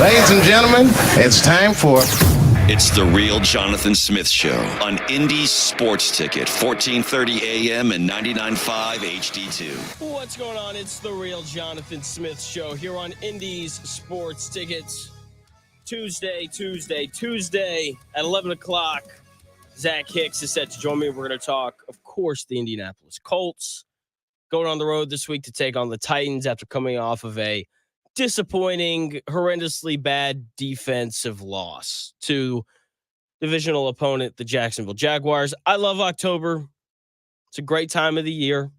Ladies and gentlemen, it's time for... It's the Real Jonathan Smith Show on Indy's Sports Ticket, 1430 AM and 99.5 HD2. What's going on? It's the Real Jonathan Smith Show here on Indy's Sports Tickets. Tuesday at 11 o'clock. Zach Hicks is set to join me. We're going to talk, of course, the Indianapolis Colts going on the road this week to take on the Titans after coming off of a disappointing, horrendously bad defensive loss to divisional opponent, the Jacksonville Jaguars. I love October. It's a great time of the year.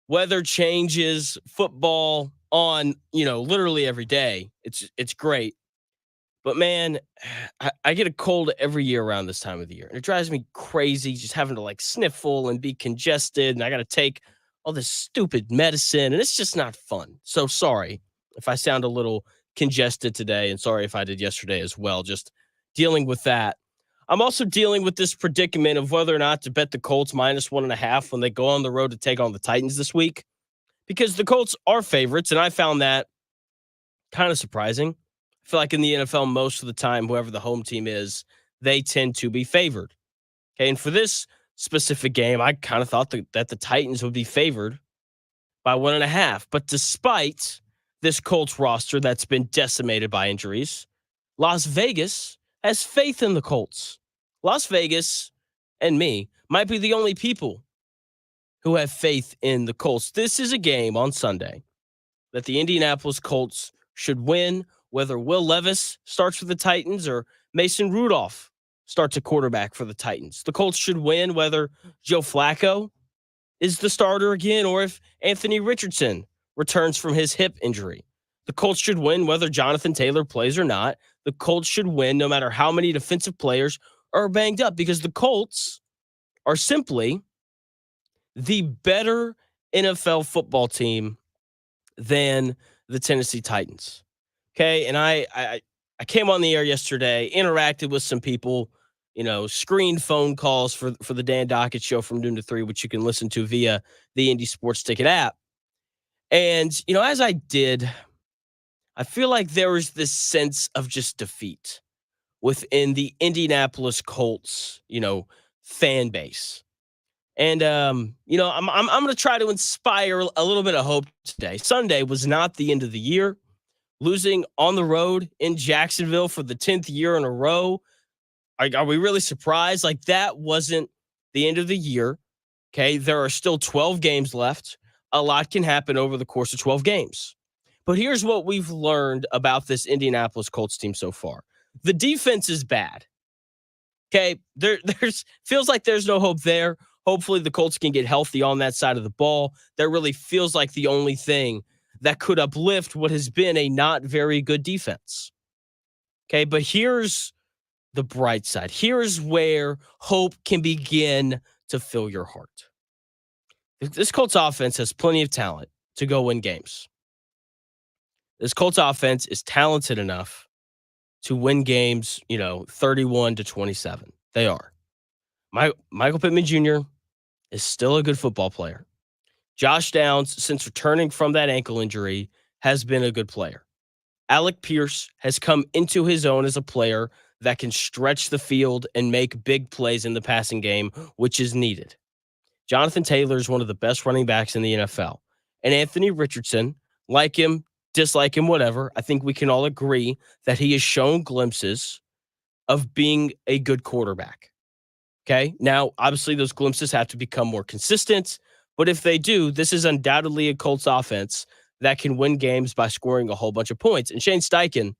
Weather changes, football on, literally every day. It's great. But man, I get a cold every year around this time of the year. And it drives me crazy just having to sniffle and be congested. And I got to take all this stupid medicine. And it's just not fun. So sorry if I sound a little congested today, and sorry if I did yesterday as well, just dealing with that. I'm also dealing with this predicament of whether or not to bet the Colts -1.5 when they go on the road to take on the Titans this week, because the Colts are favorites, and I found that kind of surprising. I feel like in the NFL, most of the time, whoever the home team is, they tend to be favored. Okay, and for this specific game, I kind of thought that the Titans would be favored by 1.5, but despite this Colts roster that's been decimated by injuries, Las Vegas has faith in the Colts. Las Vegas and me might be the only people who have faith in the Colts. This is a game on Sunday that the Indianapolis Colts should win, whether Will Levis starts for the Titans or Mason Rudolph starts a quarterback for the Titans. The Colts should win whether Joe Flacco is the starter again or if Anthony Richardson returns from his hip injury. The Colts should win whether Jonathan Taylor plays or not. The Colts should win no matter how many defensive players are banged up, because the Colts are simply the better NFL football team than the Tennessee Titans. Okay, and I came on the air yesterday, interacted with some people, screened phone calls for the Dan Dockett Show from noon to 3, which you can listen to via the Indy Sports Ticket app. And, as I did, I feel like there was this sense of just defeat within the Indianapolis Colts, fan base. And, I'm going to try to inspire a little bit of hope today. Sunday was not the end of the year. Losing on the road in Jacksonville for the 10th year in a row. Are we really surprised? That wasn't the end of the year. Okay, there are still 12 games left. A lot can happen over the course of 12 games. But here's what we've learned about this Indianapolis Colts team so far. The defense is bad. Okay, there's feels like there's no hope there. Hopefully the Colts can get healthy on that side of the ball. That really feels like the only thing that could uplift what has been a not very good defense. Okay, but here's the bright side. Here's where hope can begin to fill your heart. This Colts offense has plenty of talent to go win games. This Colts offense is talented enough to win games, 31-27. They are. Michael Pittman Jr. is still a good football player. Josh Downs, since returning from that ankle injury, has been a good player. Alec Pierce has come into his own as a player that can stretch the field and make big plays in the passing game, which is needed. Jonathan Taylor is one of the best running backs in the NFL. And Anthony Richardson, like him, dislike him, whatever, I think we can all agree that he has shown glimpses of being a good quarterback. Okay? Now, obviously, those glimpses have to become more consistent. But if they do, this is undoubtedly a Colts offense that can win games by scoring a whole bunch of points. And Shane Steichen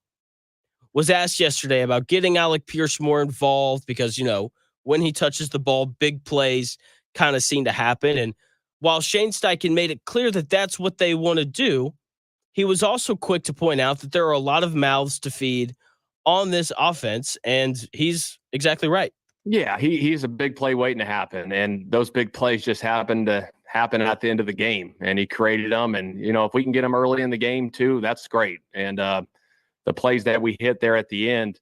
was asked yesterday about getting Alec Pierce more involved because, when he touches the ball, big plays kind of seem to happen. And while Shane Steichen made it clear that that's what they want to do, he was also quick to point out that there are a lot of mouths to feed on this offense, and he's exactly right. Yeah, he's a big play waiting to happen, and those big plays just happened to happen at the end of the game, and he created them. And, if we can get them early in the game too, that's great. And the plays that we hit there at the end,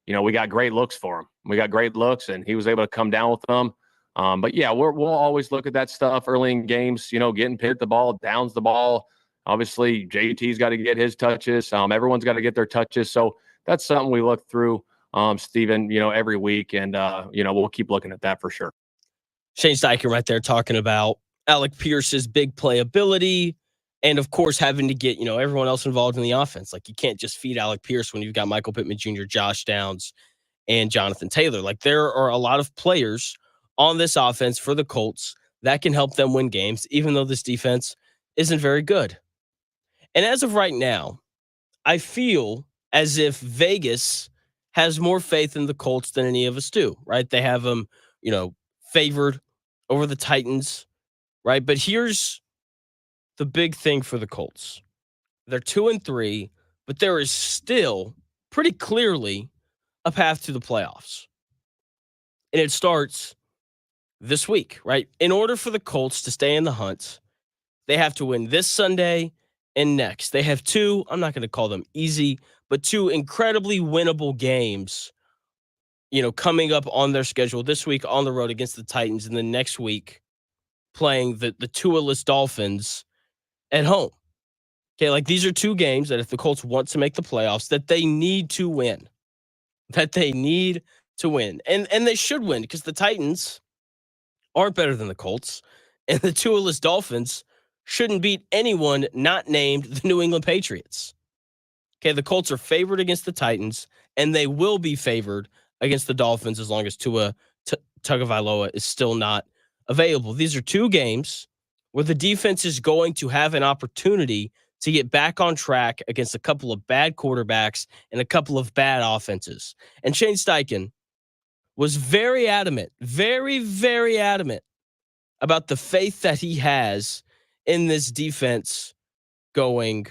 we got great looks for him. We got great looks, and he was able to come down with them. But, yeah, we'll always look at that stuff early in games, getting Pitt the ball, Downs the ball. Obviously, JT's got to get his touches. Everyone's got to get their touches. So that's something we look through, Stephen, every week. And, we'll keep looking at that for sure. Shane Steichen right there talking about Alec Pierce's big playability and, of course, having to get, everyone else involved in the offense. Like, you can't just feed Alec Pierce when you've got Michael Pittman Jr., Josh Downs, and Jonathan Taylor. Like, there are a lot of players on this offense for the Colts that can help them win games, even though this defense isn't very good. And as of right now, I feel as if Vegas has more faith in the Colts than any of us do, right? They have them, favored over the Titans, right? But here's the big thing for the Colts. They're 2-3, but there is still pretty clearly a path to the playoffs. And it starts this week, right? In order for the Colts to stay in the hunt, they have to win this Sunday and next. They have two, I'm not going to call them easy, but two incredibly winnable games, coming up on their schedule this week on the road against the Titans, and then next week playing the Tua-less Dolphins at home. Okay, like these are two games that if the Colts want to make the playoffs, that they need to win. And they should win because the Titans aren't better than the Colts, and the Tua-less Dolphins shouldn't beat anyone not named the New England Patriots. Okay, the Colts are favored against the Titans, and they will be favored against the Dolphins as long as Tua Tagovailoa is still not available. These are two games where the defense is going to have an opportunity to get back on track against a couple of bad quarterbacks and a couple of bad offenses. And Shane Steichen was very adamant, very, very adamant about the faith that he has in this defense going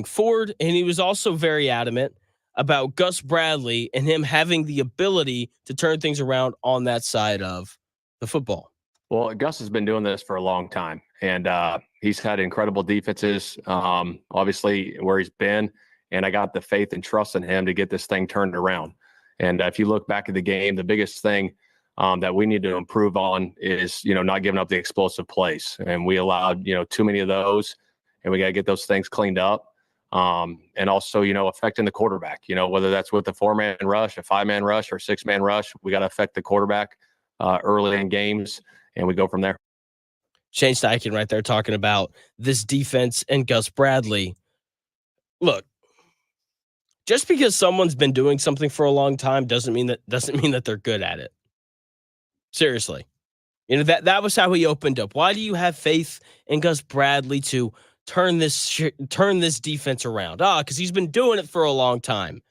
forward. And he was also very adamant about Gus Bradley and him having the ability to turn things around on that side of the football. Well, Gus has been doing this for a long time, and he's had incredible defenses, obviously, where he's been, and I got the faith and trust in him to get this thing turned around. And if you look back at the game, the biggest thing that we need to improve on is, not giving up the explosive plays. And we allowed, too many of those, and we got to get those things cleaned up. And also, affecting the quarterback, whether that's with a 4-man rush, a 5-man rush, or 6-man rush, we got to affect the quarterback early in games, and we go from there. Shane Steichen right there talking about this defense and Gus Bradley. Look, just because someone's been doing something for a long time doesn't mean that they're good at it. Seriously. That was how he opened up. Why do you have faith in Gus Bradley to turn this defense around? Because he's been doing it for a long time.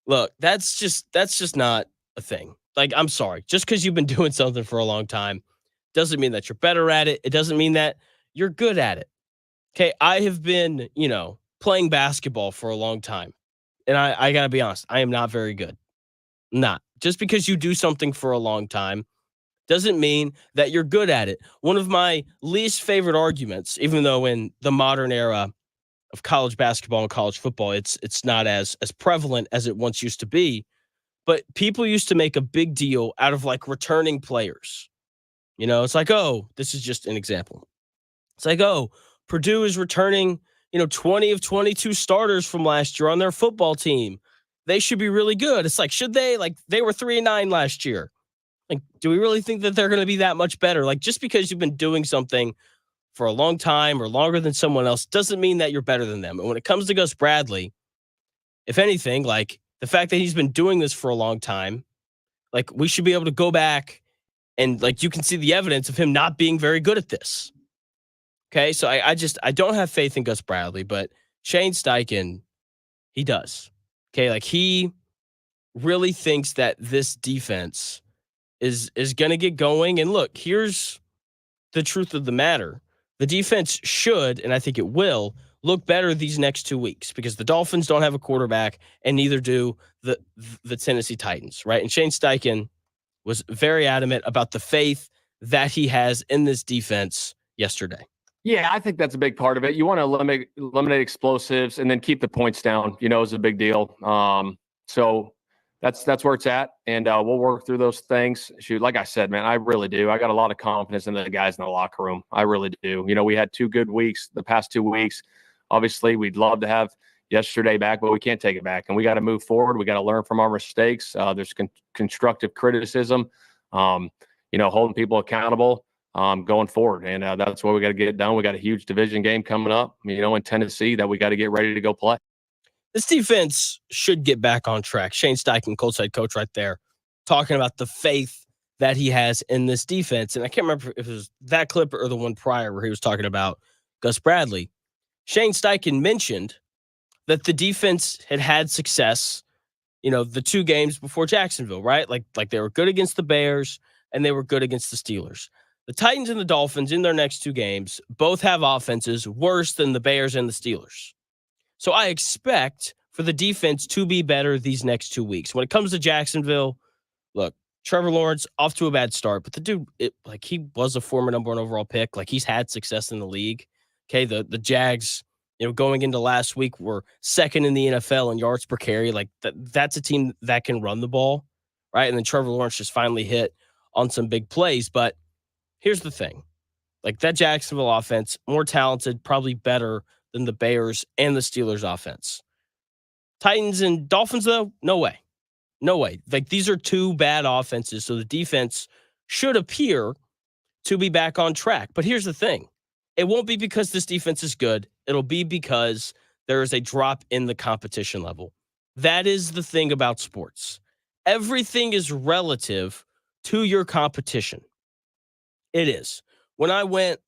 Look, that's just not a thing. Like, I'm sorry. Just because you've been doing something for a long time doesn't mean that you're better at it. It doesn't mean that you're good at it. Okay, I have been, playing basketball for a long time. And I got to be honest, I am not very good. Not. Just because you do something for a long time doesn't mean that you're good at it. One of my least favorite arguments, even though in the modern era of college basketball and college football, it's not as prevalent as it once used to be, but people used to make a big deal out of like returning players. It's like, oh, this is just an example. It's like, oh, Purdue is returning, 20 of 22 starters from last year on their football team. They should be really good. It's like, should they? Like, they were 3-9 last year. Like, do we really think that they're going to be that much better? Like, just because you've been doing something for a long time or longer than someone else doesn't mean that you're better than them. And when it comes to Gus Bradley, if anything, like the fact that he's been doing this for a long time, like we should be able to go back and like you can see the evidence of him not being very good at this. Okay, so I don't have faith in Gus Bradley, but Shane Steichen, he does. Okay, like he really thinks that this defense is going to get going. And look, here's the truth of the matter. The defense should, and I think it will, look better these next 2 weeks because the Dolphins don't have a quarterback and neither do the Tennessee Titans, right? And Shane Steichen was very adamant about the faith that he has in this defense yesterday. Yeah, I think that's a big part of it. You want to eliminate explosives and then keep the points down, is a big deal. So that's where it's at, and we'll work through those things. Shoot, like I said, man, I really do. I got a lot of confidence in the guys in the locker room. I really do. We had 2 good weeks the past 2 weeks. Obviously, we'd love to have yesterday back, but we can't take it back, and we got to move forward. We got to learn from our mistakes. There's constructive criticism, holding people accountable going forward, and that's what we got to get done. We got a huge division game coming up, in Tennessee that we got to get ready to go play. This defense should get back on track. Shane Steichen, Colts head coach, right there, talking about the faith that he has in this defense. And I can't remember if it was that clip or the one prior where he was talking about Gus Bradley. Shane Steichen mentioned that the defense had success, the 2 games before Jacksonville, right? Like they were good against the Bears and they were good against the Steelers. The Titans and the Dolphins in their next 2 games both have offenses worse than the Bears and the Steelers. So I expect for the defense to be better these next 2 weeks. When it comes to Jacksonville, look, Trevor Lawrence off to a bad start, but the dude, he was a former number 1 overall pick. Like, he's had success in the league. Okay, the Jags, going into last week were 2nd in the NFL in yards per carry. Like that's a team that can run the ball, right? And then Trevor Lawrence just finally hit on some big plays. But here's the thing. Like, that Jacksonville offense, more talented, probably better than the Bears and the Steelers offense. Titans and Dolphins, though, no way. No way. Like, these are 2 bad offenses, so the defense should appear to be back on track. But here's the thing. It won't be because this defense is good. It'll be because there is a drop in the competition level. That is the thing about sports. Everything is relative to your competition. It is. When I went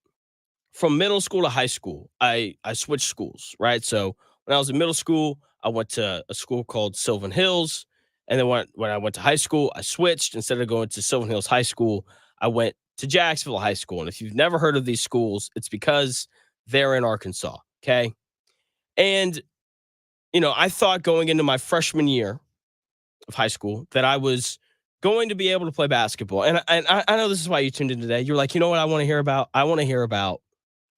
from middle school to high school, I switched schools, right? So when I was in middle school, I went to a school called Sylvan Hills. And then when I went to high school, I switched. Instead of going to Sylvan Hills High School, I went to Jacksonville High School. And if you've never heard of these schools, it's because they're in Arkansas, okay? And, I thought going into my freshman year of high school that I was going to be able to play basketball. And I know this is why you tuned in today. You're like, you know what I want to hear about? I want to hear about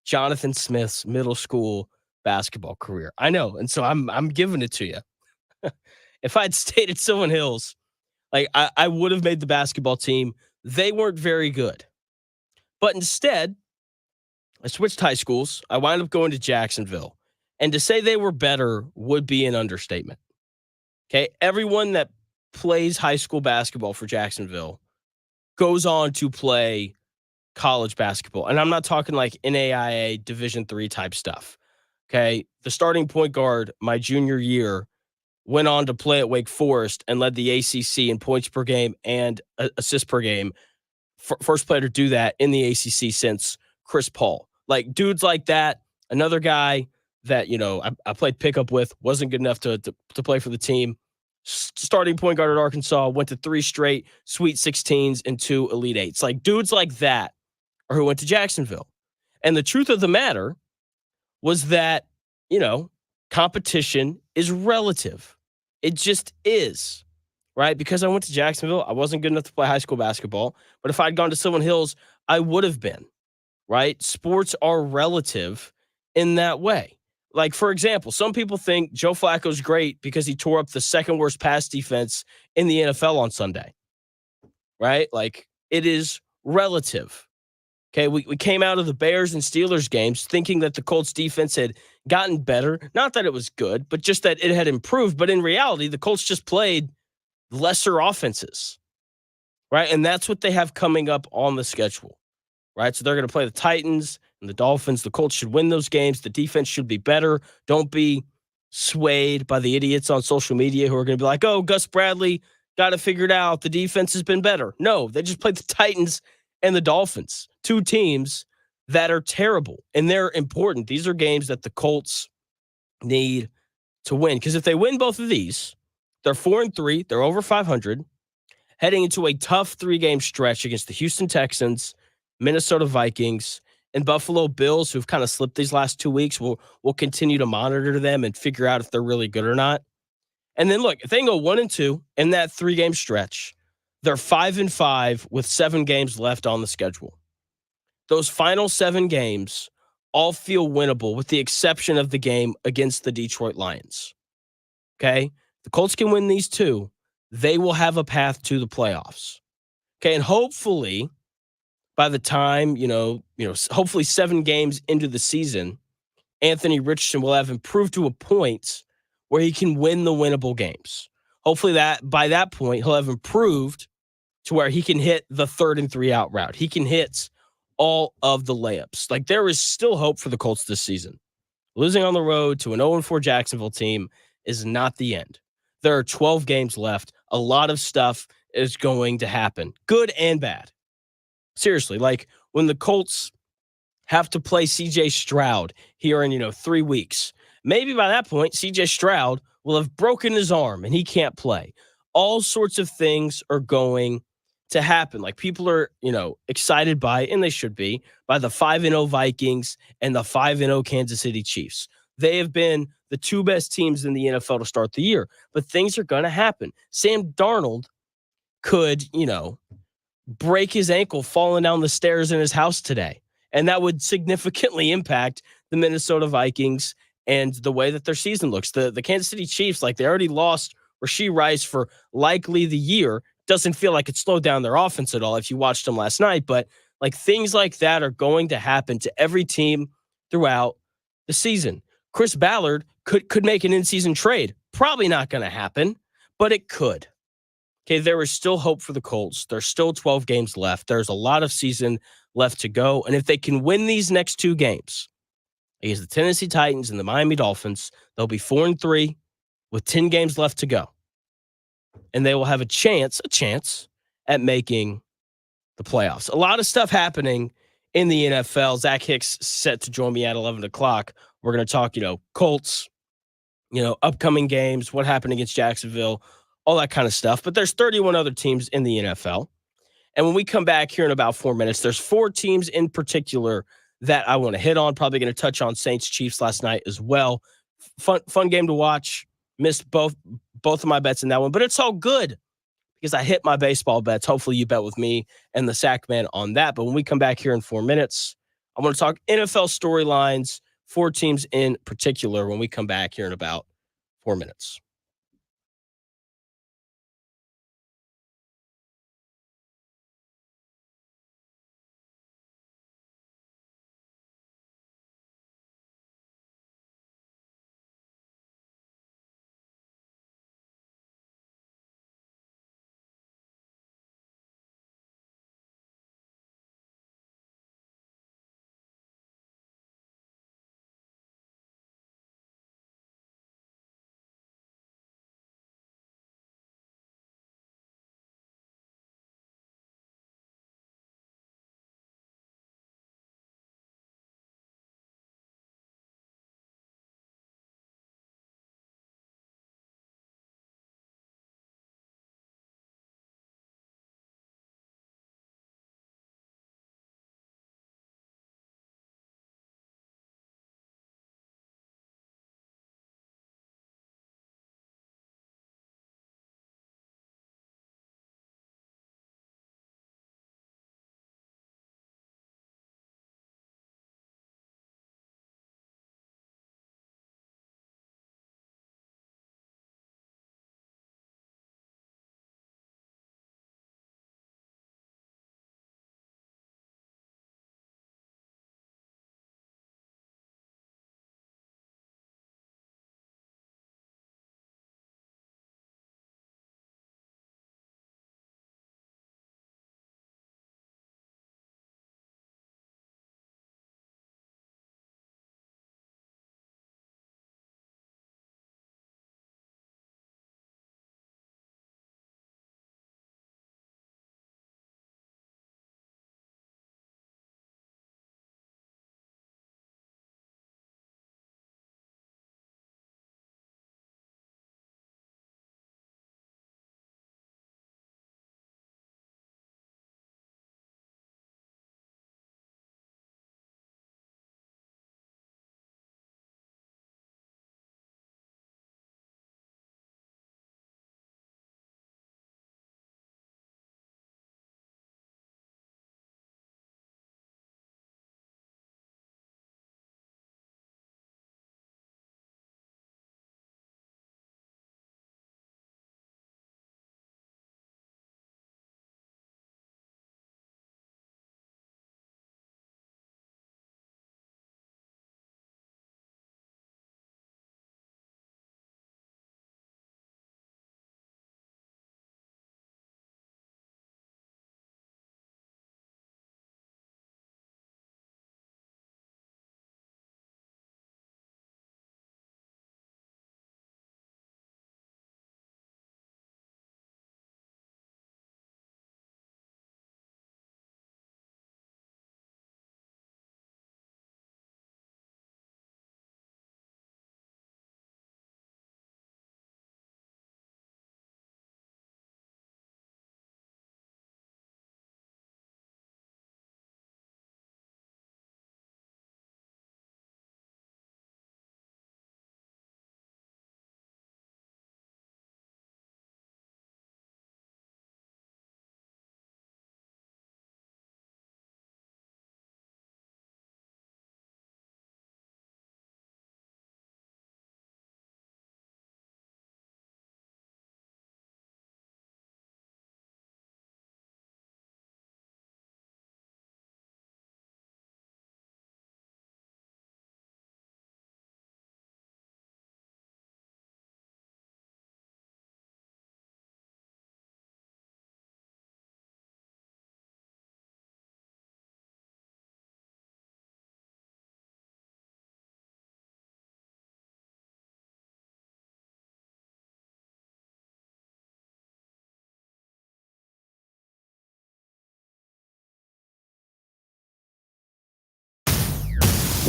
Jonathan Smith's middle school basketball career. I know. And so I'm giving it to you. If I'd stayed at Sylvan Hills, I would have made the basketball team. They weren't very good. But instead, I switched high schools. I wound up going to Jacksonville. And to say they were better would be an understatement. Okay. Everyone that plays high school basketball for Jacksonville goes on to play college basketball. And I'm not talking like NAIA Division III type stuff. Okay. The starting point guard my junior year went on to play at Wake Forest and led the ACC in points per game and assists per game. First player to do that in the ACC since Chris Paul. Like, dudes like that. Another guy that, I played pickup with, wasn't good enough to play for the team. Starting point guard at Arkansas, went to 3 straight Sweet 16s and 2 Elite 8s. Like, dudes like that are who went to Jacksonville. And the truth of the matter was that, competition is relative. It just is, right? Because I went to Jacksonville, I wasn't good enough to play high school basketball. But if I'd gone to Sylvan Hills, I would have been, right? Sports are relative in that way. Like, for example, some people think Joe Flacco's great because he tore up the 2nd worst pass defense in the NFL on Sunday, right? Like, it is relative. Okay, we came out of the Bears and Steelers games thinking that the Colts defense had gotten better. Not that it was good, but just that it had improved. But in reality, the Colts just played lesser offenses, right? And that's what they have coming up on the schedule, right? So they're going to play the Titans and the Dolphins. The Colts should win those games. The defense should be better. Don't be swayed by the idiots on social media who are going to be like, oh, Gus Bradley got it figured out. The defense has been better. No, they just played the Titans and the Dolphins, 2 teams that are terrible, and they're important. These are games that the Colts need to win, because if they win both of these, they're 4-3, they're over 500, heading into a tough 3-game stretch against the Houston Texans, Minnesota Vikings, and Buffalo Bills, who've kind of slipped these last 2 weeks. We'll continue to monitor them and figure out if they're really good or not. And then look, if they can go 1-2 in that 3-game stretch, they're 5-5 with 7 games left on the schedule. Those final 7 games all feel winnable with the exception of the game against the Detroit Lions. Okay? The Colts can win these 2. they will have a path to the playoffs. Okay, and hopefully by the time, hopefully 7 games into the season, Anthony Richardson will have improved to a point where he can win the winnable games. Hopefully that by that point, he'll have improved to where he can hit the 3rd and 3 out route. He can hit all of the layups. Like, there is still hope for the Colts this season. Losing on the road to an 0-4 Jacksonville team is not the end. There are 12 games left. A lot of stuff is going to happen, good and bad. Seriously, like when the Colts have to play CJ Stroud here in, 3 weeks, maybe by that point, CJ Stroud will have broken his arm and he can't play. All sorts of things are going to happen. Like, people are, excited by, and they should be, by the 5-0 Vikings and the 5-0 Kansas City Chiefs. They have been the 2 best teams in the NFL to start the year, but things are going to happen. Sam Darnold could, break his ankle falling down the stairs in his house today. And that would significantly impact the Minnesota Vikings and the way that their season looks. The Kansas City Chiefs, like, they already lost Rashee Rice for likely the year. Doesn't feel like it slowed down their offense at all if you watched them last night. But, like, things like that are going to happen to every team throughout the season. Chris Ballard could make an in-season trade. Probably not going to happen, but it could. Okay, there is still hope for the Colts. There's still 12 games left. There's a lot of season left to go. And if they can win these next 2 games against the Tennessee Titans and the Miami Dolphins, they'll be 4-3 with 10 games left to go. And they will have a chance at making the playoffs. A lot of stuff happening in the NFL. Zach Hicks set to join me at 11 o'clock. We're going to talk, Colts, upcoming games, what happened against Jacksonville, all that kind of stuff. But there's 31 other teams in the NFL. And when we come back here in about 4 minutes, there's 4 teams in particular that I want to hit on. Probably going to touch on Saints Chiefs last night as well. Fun game to watch. Missed both of my bets in that one, but it's all good because I hit my baseball bets. Hopefully you bet with me and the Sack Man on that. But when we come back here in 4 minutes, I want to talk NFL storylines, 4 teams in particular when we come back here in about 4 minutes.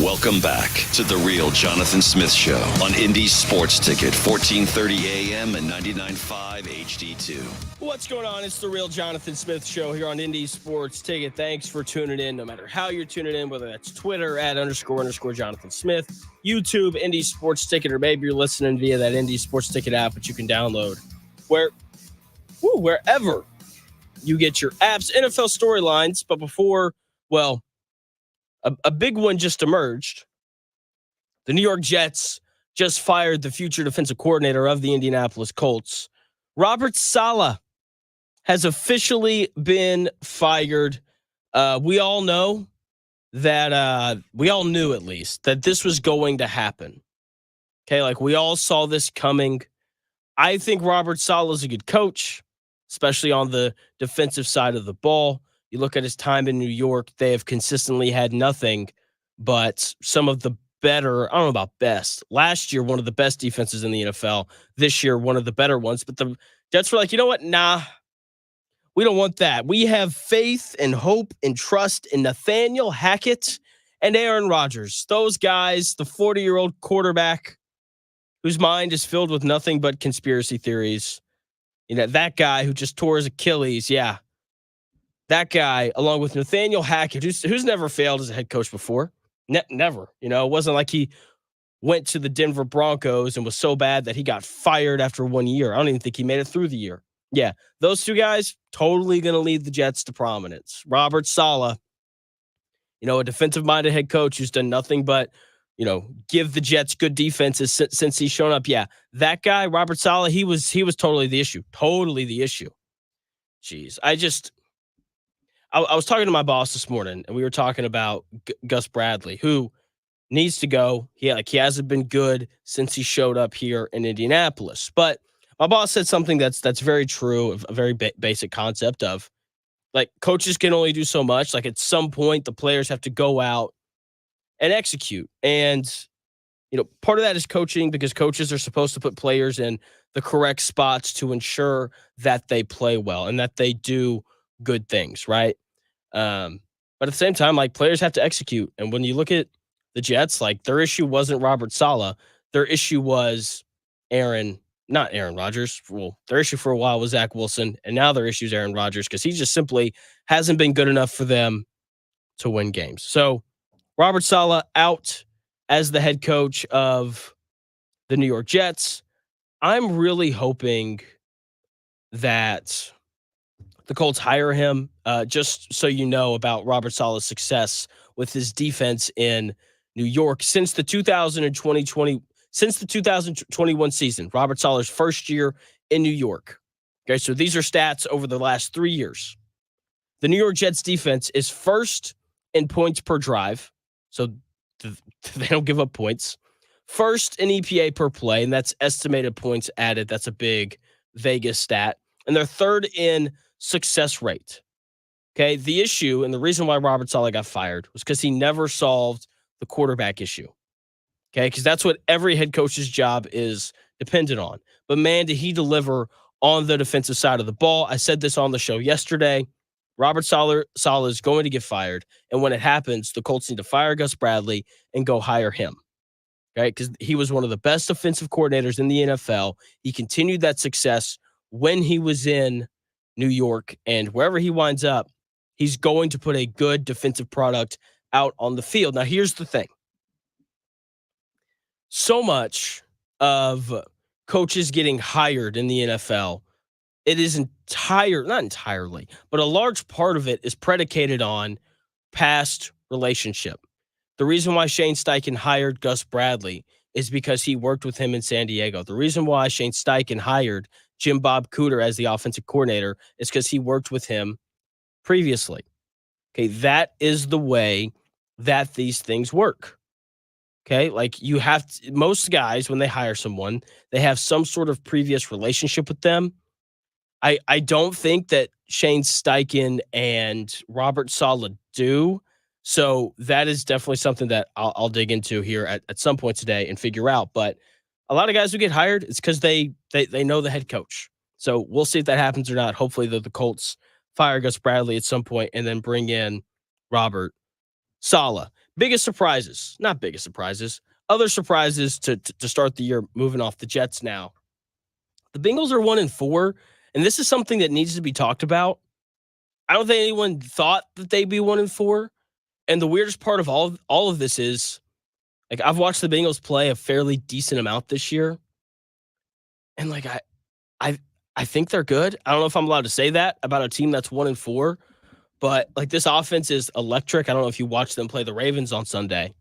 Welcome back to the Real Jonathan Smith Show on Indy Sports Ticket, 1430 AM and 99.5 HD2. What's going on? It's the Real Jonathan Smith Show here on Indy Sports Ticket. Thanks for tuning in, no matter how you're tuning in, whether that's Twitter @ Jonathan Smith, YouTube, Indy Sports Ticket, or maybe you're listening via that Indy Sports Ticket app, which you can download wherever you get your apps. NFL storylines, but before, well, a big one just emerged. The New York Jets just fired the future defensive coordinator of the Indianapolis Colts. Robert Saleh has officially been fired. We all know that, we all knew at least that this was going to happen. Okay, like we all saw this coming. I think Robert Saleh is a good coach, especially on the defensive side of the ball. You look at his time in New York, they have consistently had nothing but some of the better, I don't know about best. Last year, one of the best defenses in the NFL. This year, one of the better ones. But the Jets were like, you know what? Nah, we don't want that. We have faith and hope and trust in Nathaniel Hackett and Aaron Rodgers. Those guys, the 40-year-old quarterback whose mind is filled with nothing but conspiracy theories. You know, that guy who just tore his Achilles, yeah. That guy, along with Nathaniel Hackett, who's never failed as a head coach before. Never. You know, it wasn't like he went to the Denver Broncos and was so bad that he got fired after 1 year. I don't even think he made it through the year. Yeah, those two guys totally going to lead the Jets to prominence. Robert Saleh, you know, a defensive-minded head coach who's done nothing but, you know, give the Jets good defenses since he's shown up. Yeah, that guy, Robert Saleh, he was totally the issue. Totally the issue. Jeez, I was talking to my boss this morning, and we were talking about Gus Bradley, who needs to go. He hasn't been good since he showed up here in Indianapolis. But my boss said something that's very true, a very basic concept of, like, coaches can only do so much. Like, at some point, the players have to go out and execute. And, you know, part of that is coaching, because coaches are supposed to put players in the correct spots to ensure that they play well and that they do good things, right? But at the same time, like, players have to execute. And when you look at the Jets, like, their issue wasn't Robert Saleh. Their issue was not Aaron Rodgers. Well, their issue for a while was Zach Wilson, and now their issue is Aaron Rodgers, because he just simply hasn't been good enough for them to win games. So Robert Saleh out as the head coach of the New York Jets. I'm really hoping that the Colts hire him, just so you know about Robert Saleh's success with his defense in New York since the 2021 season. Robert Saleh's first year in New York. Okay, so these are stats over the last 3 years. The New York Jets defense is first in points per drive, so they don't give up points. First in EPA per play, and that's estimated points added. That's a big Vegas stat. And they're third in success rate. Okay, the issue and the reason why Robert Saleh got fired was because he never solved the quarterback issue. Okay, because that's what every head coach's job is dependent on. But man, did he deliver on the defensive side of the ball. I said this on the show yesterday. Robert Saleh is going to get fired, and when it happens, the Colts need to fire Gus Bradley and go hire him. Okay, because he was one of the best offensive coordinators in the NFL. He continued that success when he was in New York, and wherever he winds up, he's going to put a good defensive product out on the field. Now, here's the thing. So much of coaches getting hired in the NFL, it is not entirely, but a large part of it is predicated on past relationship. The reason why Shane Steichen hired Gus Bradley is because he worked with him in San Diego. The reason why Shane Steichen hired Jim Bob Cooter as the offensive coordinator is because he worked with him previously. Okay, that is the way that these things work. Okay, like you have to, most guys, when they hire someone, they have some sort of previous relationship with them. I don't think that Shane Steichen and Robert Saleh do. So that is definitely something that I'll dig into here at some point today and figure out. But a lot of guys who get hired, it's because they know the head coach. So we'll see if that happens or not. Hopefully the Colts fire Gus Bradley at some point and then bring in Robert Saleh. Biggest surprises, not biggest surprises, other surprises to start the year moving off the Jets now. The Bengals are 1-4, and this is something that needs to be talked about. I don't think anyone thought that they'd be 1-4. And the weirdest part of all of this is, like, I've watched the Bengals play a fairly decent amount this year. And like I I think they're good. I don't know if I'm allowed to say that about a team that's 1-4, but like this offense is electric. I don't know if you watched them play the Ravens on Sunday,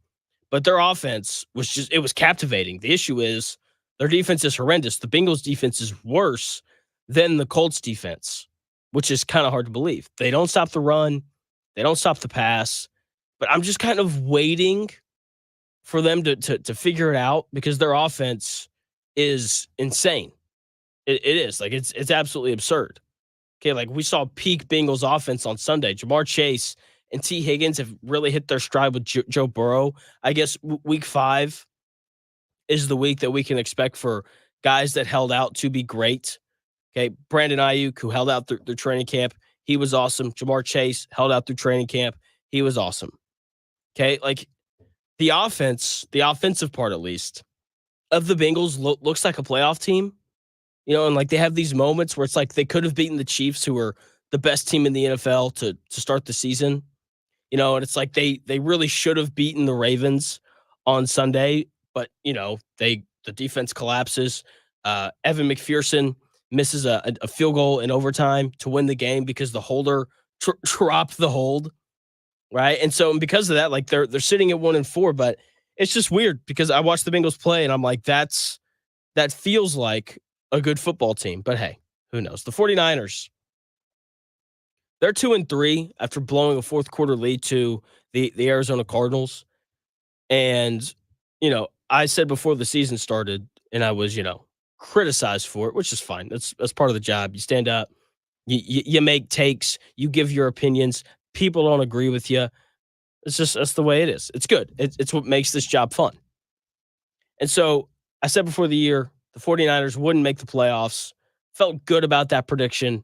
but their offense was captivating. The issue is their defense is horrendous. The Bengals defense is worse than the Colts defense, which is kind of hard to believe. They don't stop the run, they don't stop the pass, but I'm just kind of waiting for them to figure it out because their offense is insane. It is like it's absolutely absurd. Okay, like we saw peak Bengals offense on Sunday. Jamar Chase and T. Higgins have really hit their stride with Joe Burrow. I guess week 5 is the week that we can expect for guys that held out to be great. Okay, Brandon Ayuk, who held out through training camp, he was awesome. Jamar Chase held out through training camp, he was awesome. Okay, like the offense, the offensive part at least, of the Bengals looks like a playoff team. You know, and like they have these moments where it's like they could have beaten the Chiefs, who are the best team in the NFL to start the season. You know, and it's like they really should have beaten the Ravens on Sunday, but you know, the defense collapses. Evan McPherson misses a field goal in overtime to win the game because the holder dropped the hold, right? And so because of that, like they're sitting at 1-4, but it's just weird because I watched the Bengals play and I'm like, that feels like a good football team, but hey, who knows? The 49ers, they're 2-3 after blowing a fourth quarter lead to the Arizona Cardinals. And, you know, I said before the season started, and I was, you know, criticized for it, which is fine. That's part of the job. You stand up, you make takes, you give your opinions. People don't agree with you. That's the way it is. It's good. It's what makes this job fun. And so I said before the year, the 49ers wouldn't make the playoffs. Felt good about that prediction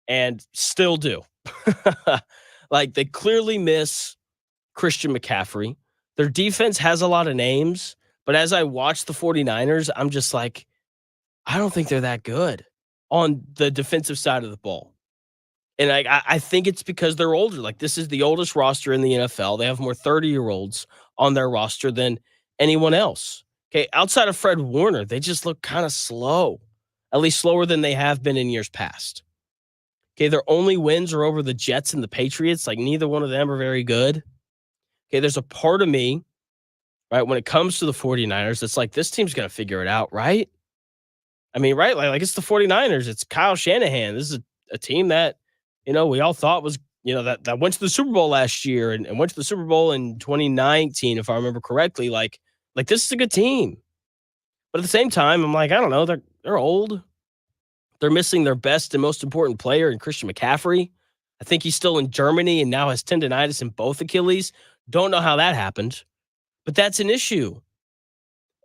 and still do. Like they clearly miss Christian McCaffrey. Their defense has a lot of names, but as I watch the 49ers, I'm just like, I don't think they're that good on the defensive side of the ball. And I think it's because they're older. Like this is the oldest roster in the NFL. They have more 30-year-olds on their roster than anyone else. Okay, outside of Fred Warner, they just look kind of slow, at least slower than they have been in years past. Okay, their only wins are over the Jets and the Patriots. Like neither one of them are very good. Okay, there's a part of me, right, when it comes to the 49ers, it's like this team's going to figure it out, right? I mean, right? Like it's the 49ers. It's Kyle Shanahan. This is a team that, you know, we all thought was, you know, that went to the Super Bowl last year and went to the Super Bowl in 2019, if I remember correctly. Like this is a good team. But at the same time, I'm like, I don't know, they're old. They're missing their best and most important player in Christian McCaffrey. I think he's still in Germany and now has tendonitis in both Achilles. Don't know how that happened, but that's an issue.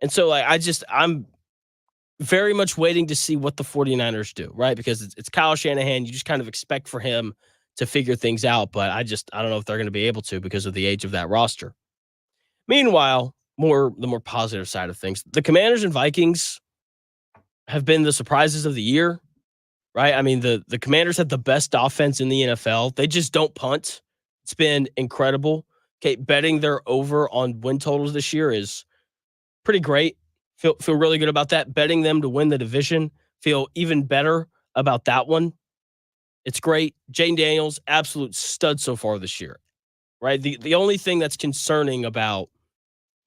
And so like I'm very much waiting to see what the 49ers do, right? Because it's Kyle Shanahan. You just kind of expect for him to figure things out, but I don't know if they're going to be able to because of the age of that roster. Meanwhile, the more positive side of things, the Commanders and Vikings have been the surprises of the year, right? I mean, the Commanders have the best offense in the NFL. They just don't punt. It's been incredible. Okay, betting their over on win totals this year is pretty great. Feel really good about that. Betting them to win the division, feel even better about that one. It's great. Jane Daniels, absolute stud so far this year, right? The only thing that's concerning about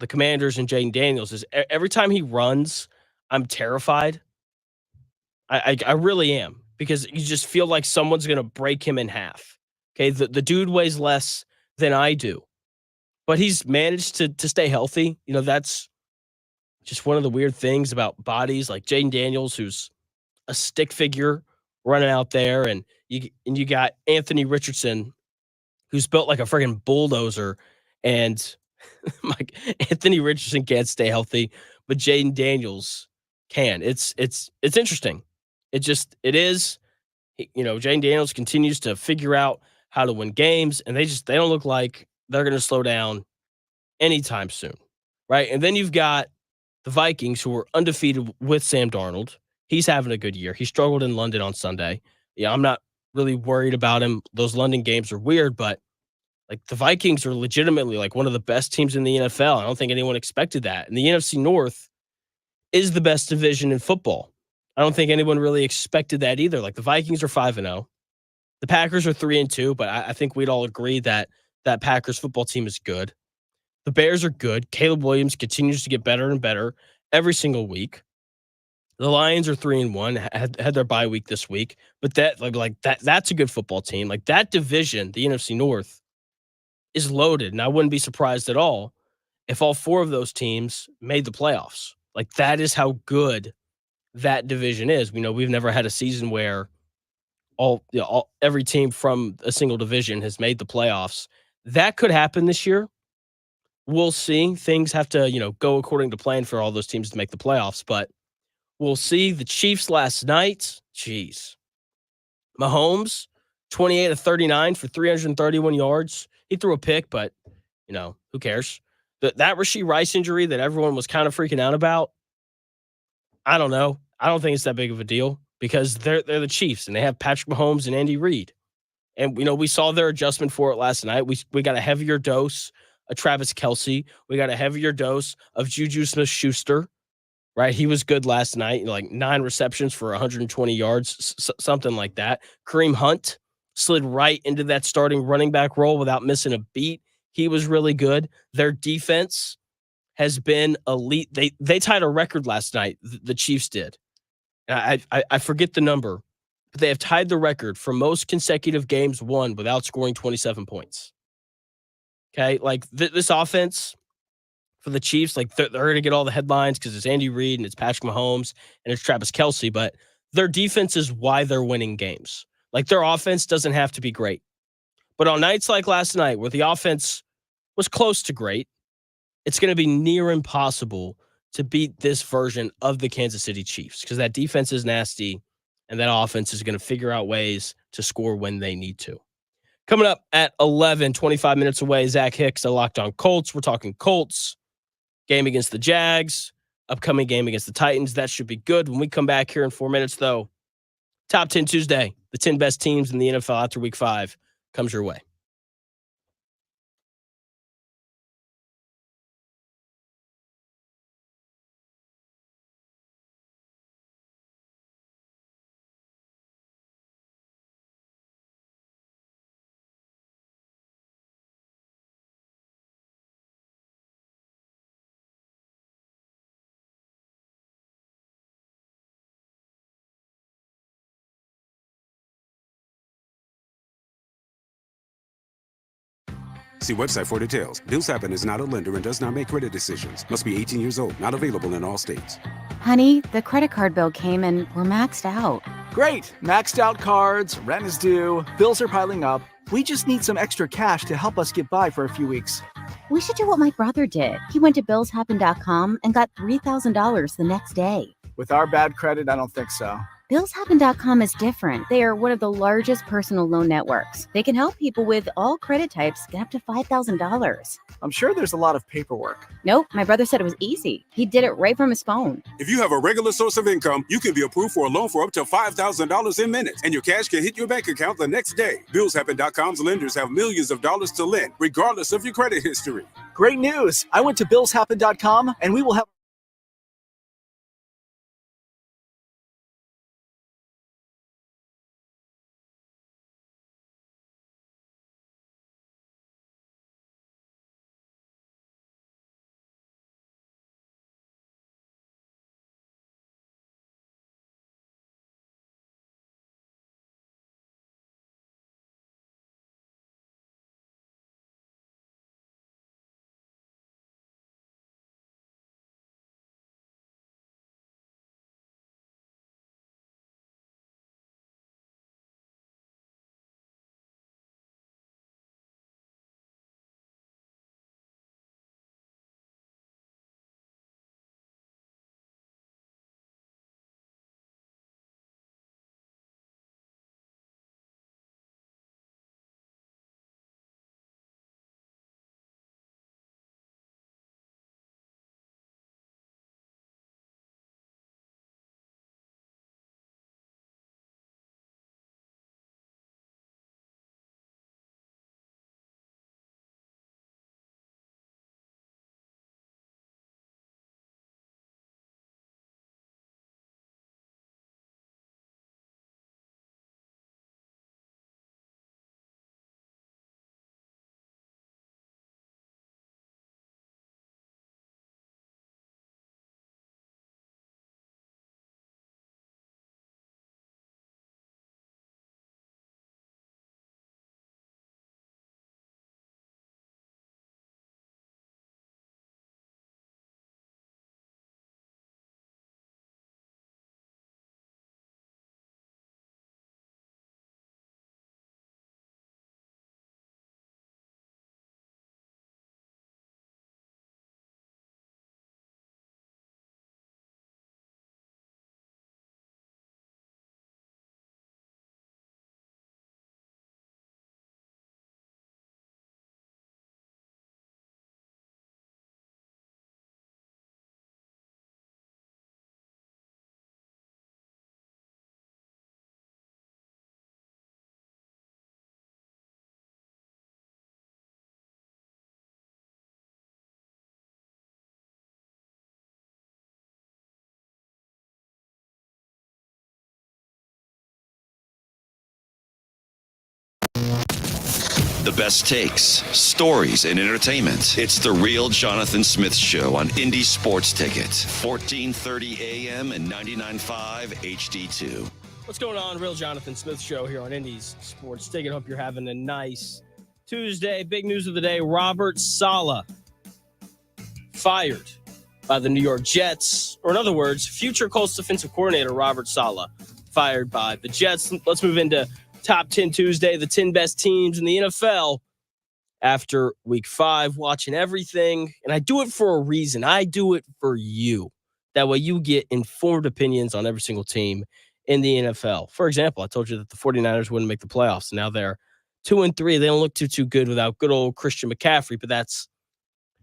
the Commanders and Jane Daniels is every time he runs, I'm terrified. I really am because you just feel like someone's going to break him in half. Okay, the dude weighs less than I do, but he's managed to stay healthy. You know, that's just one of the weird things about bodies like Jane Daniels, who's a stick figure running out there, and you got Anthony Richardson, who's built like a friggin' bulldozer, and like Anthony Richardson can't stay healthy, but Jaden Daniels can. It's interesting. It is. You know, Jaden Daniels continues to figure out how to win games, and they don't look like they're going to slow down anytime soon, right? And then you've got the Vikings, who are undefeated with Sam Darnold. He's having a good year. He struggled in London on Sunday. Yeah, I'm not really worried about him. Those London games are weird, but like the Vikings are legitimately like one of the best teams in the NFL. I don't think anyone expected that. And the NFC North is the best division in football. I don't think anyone really expected that either. Like the Vikings are 5-0. The Packers are 3-2, but I think we'd all agree that that Packers football team is good. The Bears are good. Caleb Williams continues to get better and better every single week. The Lions are 3-1, had their bye week this week, but that's a good football team. Like that division, the NFC North, is loaded, and I wouldn't be surprised at all if all four of those teams made the playoffs. Like that is how good that division is. We know we've never had a season where every team from a single division has made the playoffs. That could happen this year. We'll see. Things have to, go according to plan for all those teams to make the playoffs, but we'll see. The Chiefs last night, jeez. Mahomes, 28 of 39 for 331 yards. He threw a pick, but, who cares? That Rashee Rice injury that everyone was kind of freaking out about, I don't know. I don't think it's that big of a deal because they're the Chiefs and they have Patrick Mahomes and Andy Reid. And, we saw their adjustment for it last night. We got a heavier dose of Travis Kelce. We got a heavier dose of Juju Smith-Schuster, right? He was good last night, like 9 receptions for 120 yards, something like that. Kareem Hunt slid right into that starting running back role without missing a beat. He was really good. Their defense has been elite. They tied a record last night. The Chiefs did. I forget the number, but they have tied the record for most consecutive games won without scoring 27 points. Okay, like this offense for the Chiefs, like they're going to get all the headlines because it's Andy Reid and it's Patrick Mahomes and it's Travis Kelce, but their defense is why they're winning games. Like their offense doesn't have to be great. But on nights like last night where the offense was close to great, it's going to be near impossible to beat this version of the Kansas City Chiefs because that defense is nasty and that offense is going to figure out ways to score when they need to. Coming up at 11, 25 minutes away, Zach Hicks, a Locked On Colts. We're talking Colts, game against the Jags, upcoming game against the Titans. That should be good. When we come back here in 4 minutes, though, Top 10 Tuesday, the 10 best teams in the NFL after Week 5 comes your way. See website for details. Bills Happen is not a lender and does not make credit decisions. Must be 18 years old. Not available in all states. Honey, the credit card bill came and we're maxed out. Great! Maxed out cards, rent is due, bills are piling up. We just need some extra cash to help us get by for a few weeks. We should do what my brother did. He went to billshappen.com and got $3,000 the next day. With our bad credit, I don't think so. Billshappen.com is different. They are one of the largest personal loan networks. They can help people with all credit types get up to $5,000. I'm sure there's a lot of paperwork. Nope, my brother said it was easy. He did it right from his phone. If you have a regular source of income, you can be approved for a loan for up to $5,000 in minutes, and your cash can hit your bank account the next day. Billshappen.com's lenders have millions of dollars to lend, regardless of your credit history. Great news! I went to billshappen.com and we will have The best takes, stories, and entertainment. It's The Real Jonathan Smith Show on Indy Sports Ticket, 1430 AM and 99.5 HD2. What's going on? Real Jonathan Smith Show here on Indy's Sports Ticket. Hope you're having a nice Tuesday. Big news of the day, Robert Saleh fired by the New York Jets. Or in other words, future Colts defensive coordinator Robert Saleh fired by the Jets. Let's move into Top 10 Tuesday, the 10 best teams in the NFL after week 5, watching everything. And I do it for a reason. I do it for you. That way you get informed opinions on every single team in the NFL. For example, I told you that the 49ers wouldn't make the playoffs. And now they're 2-3. They don't look too good without good old Christian McCaffrey, but that's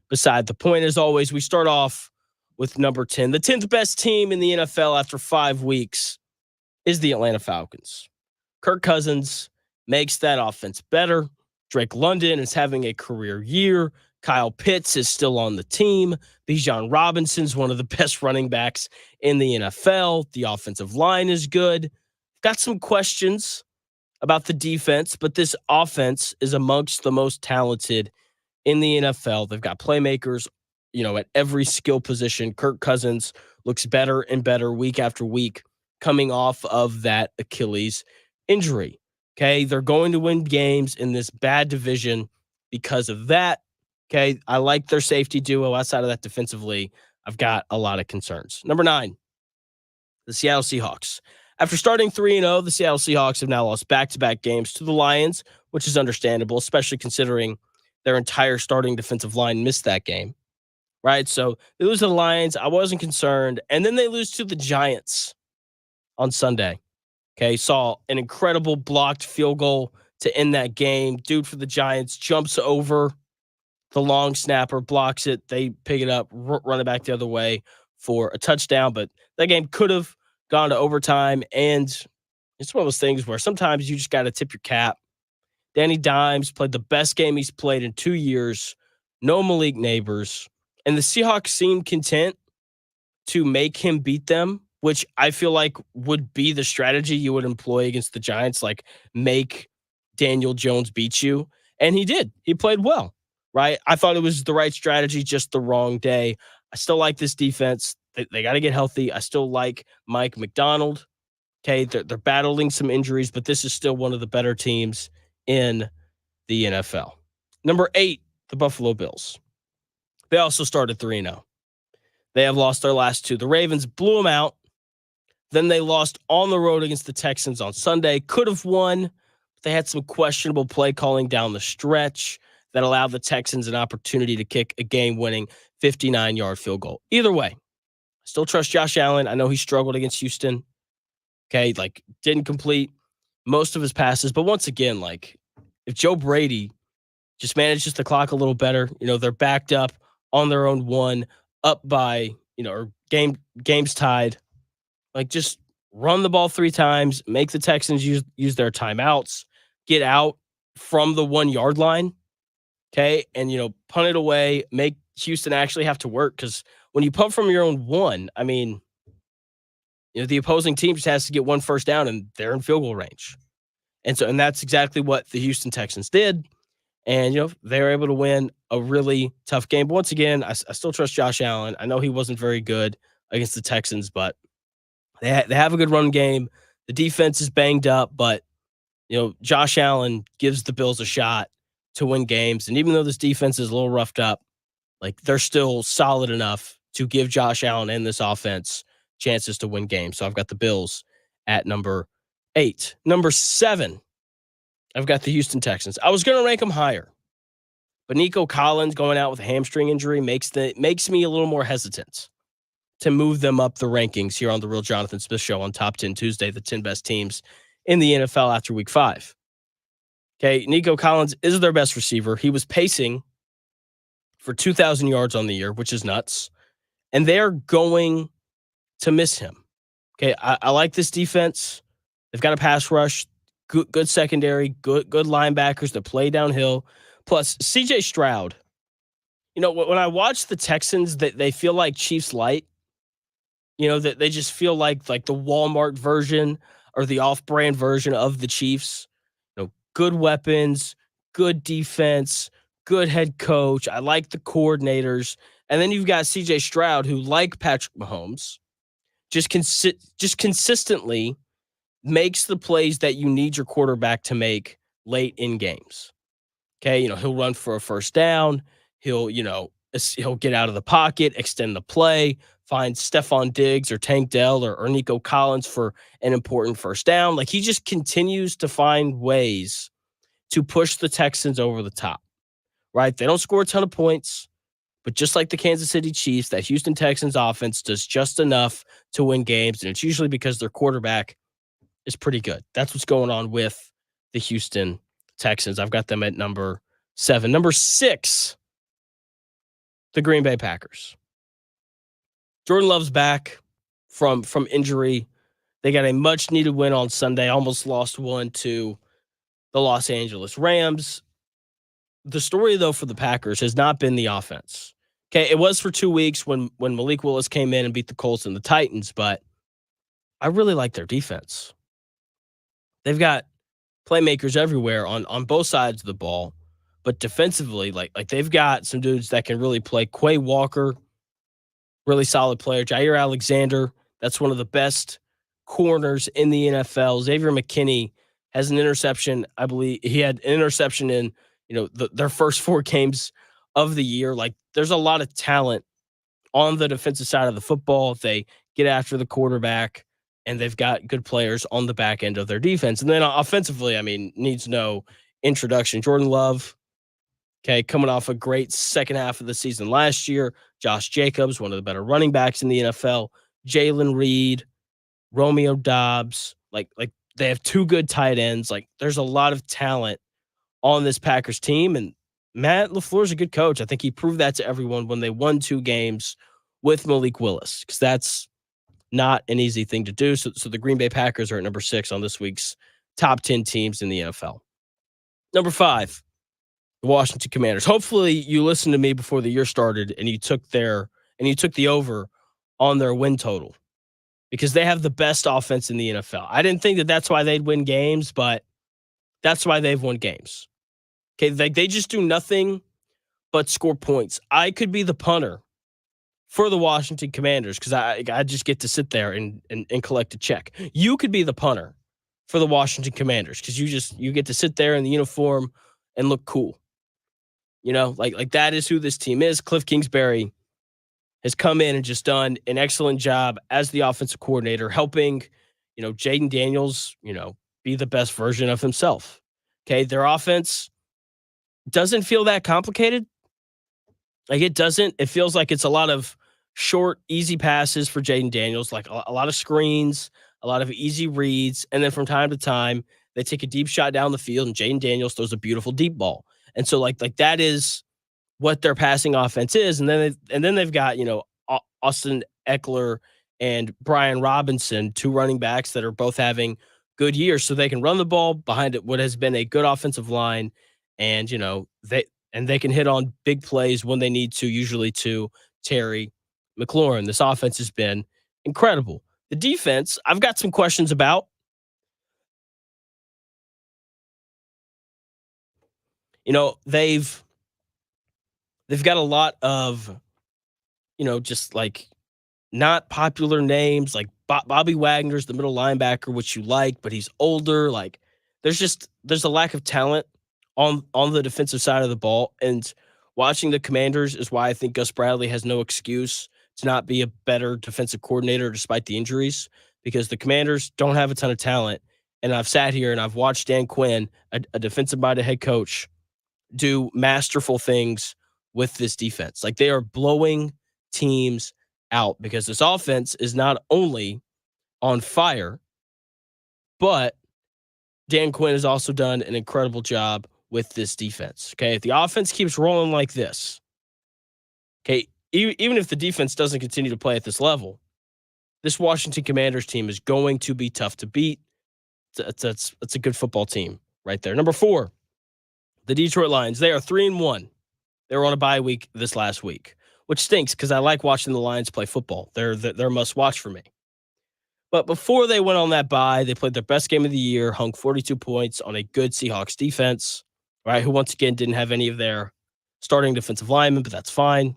beside the point. As always, we start off with number 10. The 10th best team in the NFL after 5 weeks is the Atlanta Falcons. Kirk Cousins makes that offense better. Drake London is having a career year. Kyle Pitts is still on the team. Bijan Robinson's one of the best running backs in the NFL. The offensive line is good. Got some questions about the defense, but this offense is amongst the most talented in the NFL. They've got playmakers, at every skill position. Kirk Cousins looks better and better week after week coming off of that Achilles injury. Okay, they're going to win games in this bad division because of that. Okay, I like their safety duo. Outside of that, defensively, I've got a lot of concerns. Number 9, the Seattle Seahawks. After starting 3-0, the Seattle Seahawks have now lost back-to-back games to the Lions, which is understandable, especially considering their entire starting defensive line missed that game. Right, so they lose to the Lions. I wasn't concerned. And then they lose to the Giants on Sunday. Okay, saw an incredible blocked field goal to end that game. Dude for the Giants jumps over the long snapper, blocks it. They pick it up, run it back the other way for a touchdown. But that game could have gone to overtime. And it's one of those things where sometimes you just got to tip your cap. Danny Dimes played the best game he's played in 2 years. No Malik Neighbors. And the Seahawks seemed content to make him beat them, which I feel like would be the strategy you would employ against the Giants, like make Daniel Jones beat you. And he did. He played well, right? I thought it was the right strategy, just the wrong day. I still like this defense. They got to get healthy. I still like Mike McDonald. Okay, they're battling some injuries, but this is still one of the better teams in the NFL. Number 8, the Buffalo Bills. They also started 3-0. They have lost their last 2. The Ravens blew them out. Then they lost on the road against the Texans on Sunday. Could have won, but they had some questionable play calling down the stretch that allowed the Texans an opportunity to kick a game-winning 59-yard field goal. Either way, I still trust Josh Allen. I know he struggled against Houston. Okay, didn't complete most of his passes. But once again, if Joe Brady just manages the clock a little better, they're backed up on their own 1, up by, or game's tied. Just run the ball 3 times, make the Texans use their timeouts, get out from the 1-yard line, okay, and, punt it away, make Houston actually have to work, because when you punt from your own 1, the opposing team just has to get 1 first down, and they're in field goal range. And that's exactly what the Houston Texans did, and, they were able to win a really tough game. But once again, I still trust Josh Allen. I know he wasn't very good against the Texans, but they have a good run game. The defense is banged up, but, Josh Allen gives the Bills a shot to win games. And even though this defense is a little roughed up, they're still solid enough to give Josh Allen and this offense chances to win games. So I've got the Bills at number 8. Number 7, I've got the Houston Texans. I was going to rank them higher, but Nico Collins going out with a hamstring injury makes me a little more hesitant to move them up the rankings here on the Real Jonathan Smith Show on Top 10 Tuesday, the 10 best teams in the NFL after week 5. Okay, Nico Collins is their best receiver. He was pacing for 2,000 yards on the year, which is nuts. And they're going to miss him. Okay, I like this defense. They've got a pass rush, good secondary, good linebackers that play downhill. Plus, C.J. Stroud. When I watch the Texans, they feel like Chiefs light. That they just feel like the Walmart version or the off-brand version of the Chiefs. Good weapons, good defense, good head coach. I like the coordinators. And then you've got CJ Stroud, who, like Patrick Mahomes, just consistently makes the plays that you need your quarterback to make late in games. Okay, he'll run for a first down. He'll get out of the pocket, extend the play, find Stephon Diggs or Tank Dell or Nico Collins for an important first down. Like, he just continues to find ways to push the Texans over the top, right? They don't score a ton of points, but just like the Kansas City Chiefs, that Houston Texans offense does just enough to win games, and it's usually because their quarterback is pretty good. That's what's going on with the Houston Texans. I've got them at number 7. Number 6, the Green Bay Packers. Jordan Love's back from injury. They got a much-needed win on Sunday, almost lost one to the Los Angeles Rams. The story, though, for the Packers has not been the offense. Okay, it was for 2 weeks when Malik Willis came in and beat the Colts and the Titans, but I really like their defense. They've got playmakers everywhere on both sides of the ball, but defensively, like they've got some dudes that can really play. Quay Walker, really solid player. Jair Alexander, that's one of the best corners in the NFL. Xavier McKinney has an interception. I believe he had an interception in their first 4 games of the year. Like, there's a lot of talent on the defensive side of the football. They get after the quarterback, and they've got good players on the back end of their defense. And then offensively, needs no introduction. Jordan Love, okay, coming off a great second half of the season last year. Josh Jacobs, one of the better running backs in the NFL. Jalen Reed, Romeo Doubs. Like they have 2 good tight ends. Like, there's a lot of talent on this Packers team, and Matt LaFleur's a good coach. I think he proved that to everyone when they won 2 games with Malik Willis, because that's not an easy thing to do. So the Green Bay Packers are at number 6 on this week's top 10 teams in the NFL. Number 5, the Washington Commanders. Hopefully you listened to me before the year started and you took the over on their win total, because they have the best offense in the NFL. I didn't think that that's why they'd win games, but that's why they've won games. Okay, they just do nothing but score points. I could be the punter for the Washington Commanders because I just get to sit there and collect a check. You could be the punter for the Washington Commanders because you get to sit there in the uniform and look cool. Like that is who this team is. Cliff Kingsbury has come in and just done an excellent job as the offensive coordinator, helping, Jaden Daniels, be the best version of himself. Okay, their offense doesn't feel that complicated. Like, it doesn't. It feels like it's a lot of short, easy passes for Jaden Daniels, like a lot of screens, a lot of easy reads, and then from time to time, they take a deep shot down the field, and Jaden Daniels throws a beautiful deep ball. And so, like that is what their passing offense is. And then they've got Austin Eckler and Brian Robinson, 2 running backs that are both having good years, so they can run the ball behind what has been a good offensive line, and they can hit on big plays when they need to, usually to Terry McLaurin. This offense has been incredible. The defense, I've got some questions about. They've got a lot of, just like not popular names, like Bobby Wagner's the middle linebacker, which you like, but he's older. Like, there's a lack of talent on the defensive side of the ball. And watching the Commanders is why I think Gus Bradley has no excuse to not be a better defensive coordinator despite the injuries, because the Commanders don't have a ton of talent. And I've sat here and I've watched Dan Quinn, a defensive-minded head coach, do masterful things with this defense. Like, they are blowing teams out because this offense is not only on fire, but Dan Quinn has also done an incredible job with this defense. Okay, if the offense keeps rolling like this, okay, even if the defense doesn't continue to play at this level, this Washington Commanders team is going to be tough to beat. That's a good football team right there. Number 4, the Detroit Lions. They are 3-1. They were on a bye week this last week, which stinks because I like watching the Lions play football. They're a must-watch for me. But before they went on that bye, they played their best game of the year, hung 42 points on a good Seahawks defense. right? Who once again didn't have any of their starting defensive linemen, but that's fine.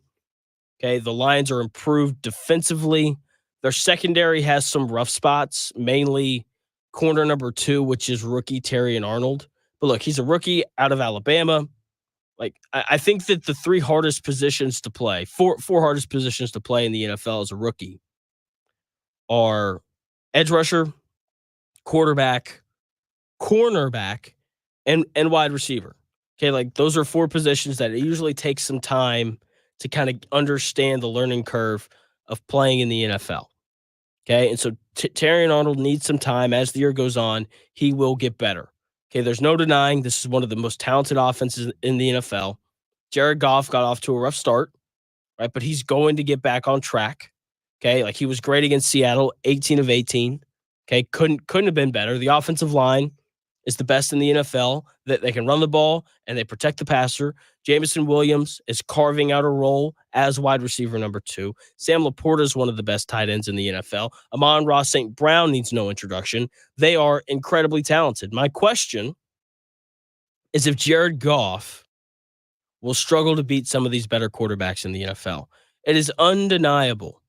Okay, the Lions are improved defensively. Their secondary has some rough spots, mainly corner number 2, which is rookie Terrion Arnold. But look, he's a rookie out of Alabama. Like, I think that the 3 hardest positions to play, four hardest positions to play in the NFL as a rookie are edge rusher, quarterback, cornerback, and wide receiver. Okay, like those are 4 positions that it usually takes some time to kind of understand the learning curve of playing in the NFL. Okay, and so Terrion Arnold needs some time as the year goes on. He will get better. Okay, there's no denying this is one of the most talented offenses in the NFL. Jared Goff got off to a rough start, right? But he's going to get back on track. Okay, like he was great against Seattle, 18 of 18. Okay, couldn't have been better. The offensive line is the best in the NFL. That they can run the ball and they protect the passer. Jameson Williams is carving out a role as wide receiver number 2. Sam Laporta is one of the best tight ends in the NFL. Amon-Ra St. Brown needs no introduction. They are incredibly talented. My question is if Jared Goff will struggle to beat some of these better quarterbacks in the NFL. It is undeniable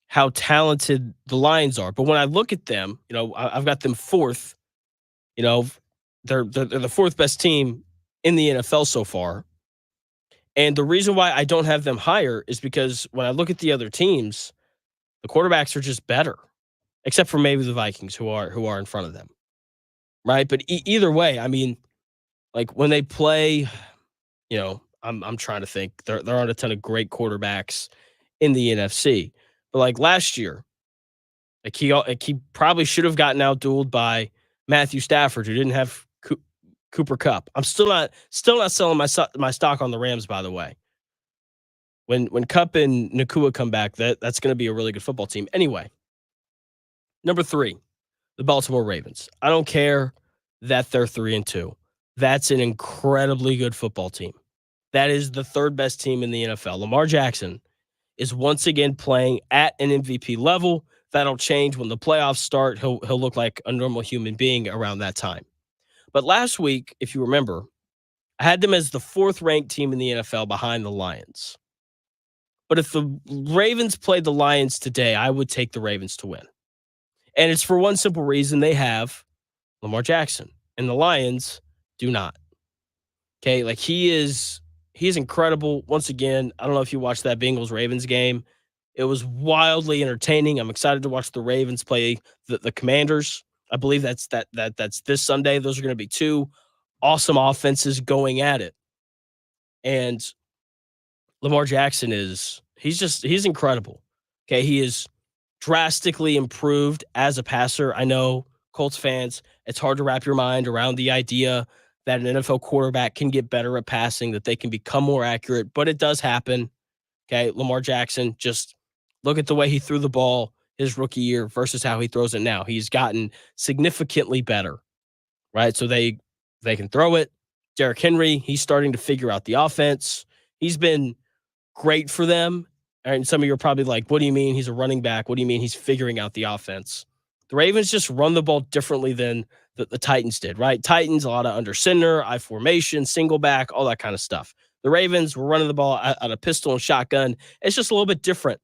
how talented the Lions are. But when I look at them, I've got them 4th. They're the 4th best team in the NFL so far. And the reason why I don't have them higher is because when I look at the other teams, the quarterbacks are just better, except for maybe the Vikings who are in front of them. Right? But either way, I mean, like when they play, I'm trying to think. There aren't a ton of great quarterbacks in the NFC. But like last year, like he probably should have gotten outdueled by Matthew Stafford, who didn't have Cooper Kupp. I'm still not selling my stock on the Rams, by the way. When Kupp and Nakua come back, that's going to be a really good football team. Anyway, number 3, the Baltimore Ravens. I don't care that they're 3-2. That's an incredibly good football team. That is the 3rd best team in the NFL. Lamar Jackson is once again playing at an MVP level. That'll change when the playoffs start. He'll look like a normal human being around that time. But last week, if you remember, I had them as the 4th ranked team in the NFL behind the Lions. But if the Ravens played the Lions today, I would take the Ravens to win. And it's for one simple reason: they have Lamar Jackson, and the Lions do not. Okay, like he's incredible. Once again, I don't know if you watched that Bengals-Ravens game. It was wildly entertaining. I'm excited to watch the Ravens play the Commanders. I believe that's this Sunday. Those are going to be 2 awesome offenses going at it. And Lamar Jackson he's incredible. Okay, he is drastically improved as a passer. I know, Colts fans, it's hard to wrap your mind around the idea that an NFL quarterback can get better at passing, that they can become more accurate, but it does happen. Okay, Lamar Jackson, just look at the way he threw the ball his rookie year versus how he throws it now. He's gotten significantly better, right? So they can throw it. Derrick Henry, he's starting to figure out the offense. He's been great for them. And some of you are probably like, what do you mean he's a running back? What do you mean he's figuring out the offense? The Ravens just run the ball differently than the Titans did, right? Titans, a lot of under center, I formation, single back, all that kind of stuff. The Ravens were running the ball out of pistol and shotgun. It's just a little bit different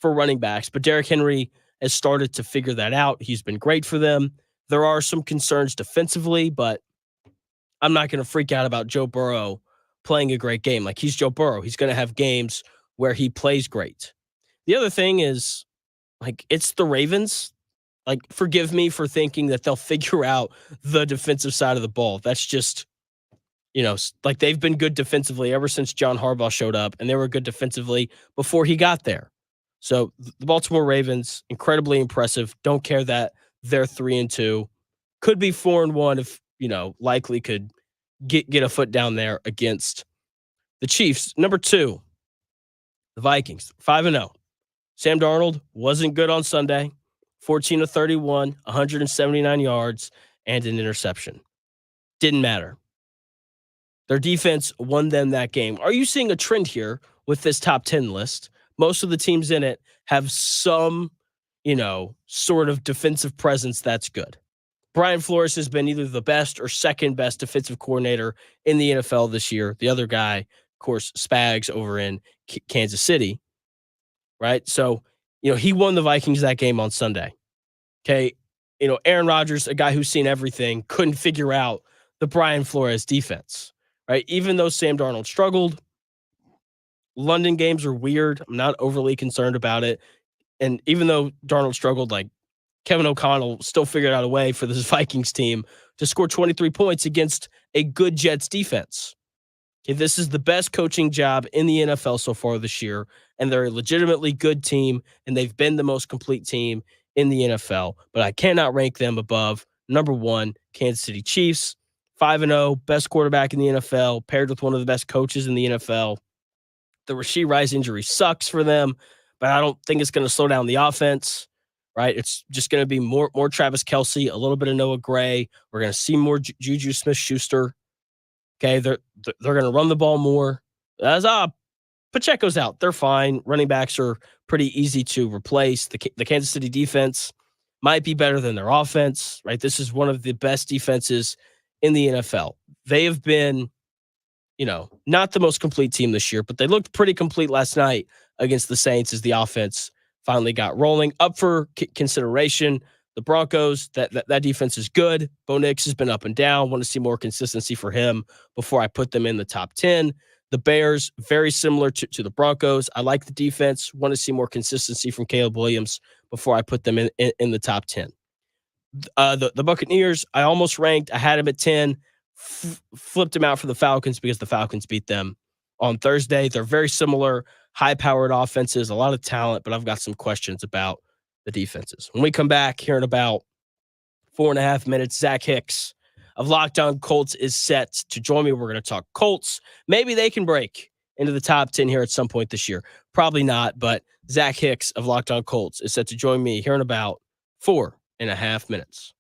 for running backs, but Derrick Henry has started to figure that out. He's been great for them. There are some concerns defensively, but I'm not going to freak out about Joe Burrow playing a great game. Like, he's Joe Burrow. He's going to have games where he plays great. The other thing is, like, it's the Ravens. Like, forgive me for thinking that they'll figure out the defensive side of the ball. That's just, like, they've been good defensively ever since John Harbaugh showed up, and they were good defensively before he got there. So the Baltimore Ravens, incredibly impressive. Don't care that they're 3-2. Could be 4-1 if, likely could get a foot down there against the Chiefs. Number 2, the Vikings, 5-0. Sam Darnold wasn't good on Sunday. 14 of 31, 179 yards, and an interception. Didn't matter. Their defense won them that game. Are you seeing a trend here with this top 10 list? Most of the teams in it have some, sort of defensive presence that's good. Brian Flores has been either the best or second best defensive coordinator in the NFL this year. The other guy, of course, Spags over in Kansas City, right? So, he won the Vikings that game on Sunday. Okay. Aaron Rodgers, a guy who's seen everything, couldn't figure out the Brian Flores defense, right? Even though Sam Darnold struggled, London games are weird. I'm not overly concerned about it. And even though Darnold struggled, like Kevin O'Connell still figured out a way for this Vikings team to score 23 points against a good Jets defense. Okay, this is the best coaching job in the NFL so far this year, and they're a legitimately good team, and they've been the most complete team in the NFL. But I cannot rank them above number one, Kansas City Chiefs, 5-0, best quarterback in the NFL, paired with one of the best coaches in the NFL. The Rashee Rice injury sucks for them, but I don't think it's going to slow down the offense, right? It's just going to be more Travis Kelce, a little bit of Noah Gray. We're going to see more Juju Smith-Schuster. Okay, they're going to run the ball more. As Pacheco's out, they're fine. Running backs are pretty easy to replace. The Kansas City defense might be better than their offense, right? This is one of the best defenses in the NFL. They have been, not the most complete team this year, but they looked pretty complete last night against the Saints as the offense finally got rolling. Up for consideration, the Broncos, that defense is good. Bo Nix has been up and down. Want to see more consistency for him before I put them in the top 10. The Bears, very similar to the Broncos. I like the defense. Want to see more consistency from Caleb Williams before I put them in the top 10. The Buccaneers, I almost ranked. I had them at 10. Flipped them out for the Falcons because the Falcons beat them on Thursday. They're very similar, high-powered offenses, a lot of talent, but I've got some questions about the defenses. When we come back here in about 4.5 minutes, Zach Hicks of Locked On Colts is set to join me. We're going to talk Colts. Maybe they can break into the top 10 here at some point this year. Probably not, but Zach Hicks of Locked On Colts is set to join me here in about 4.5 minutes.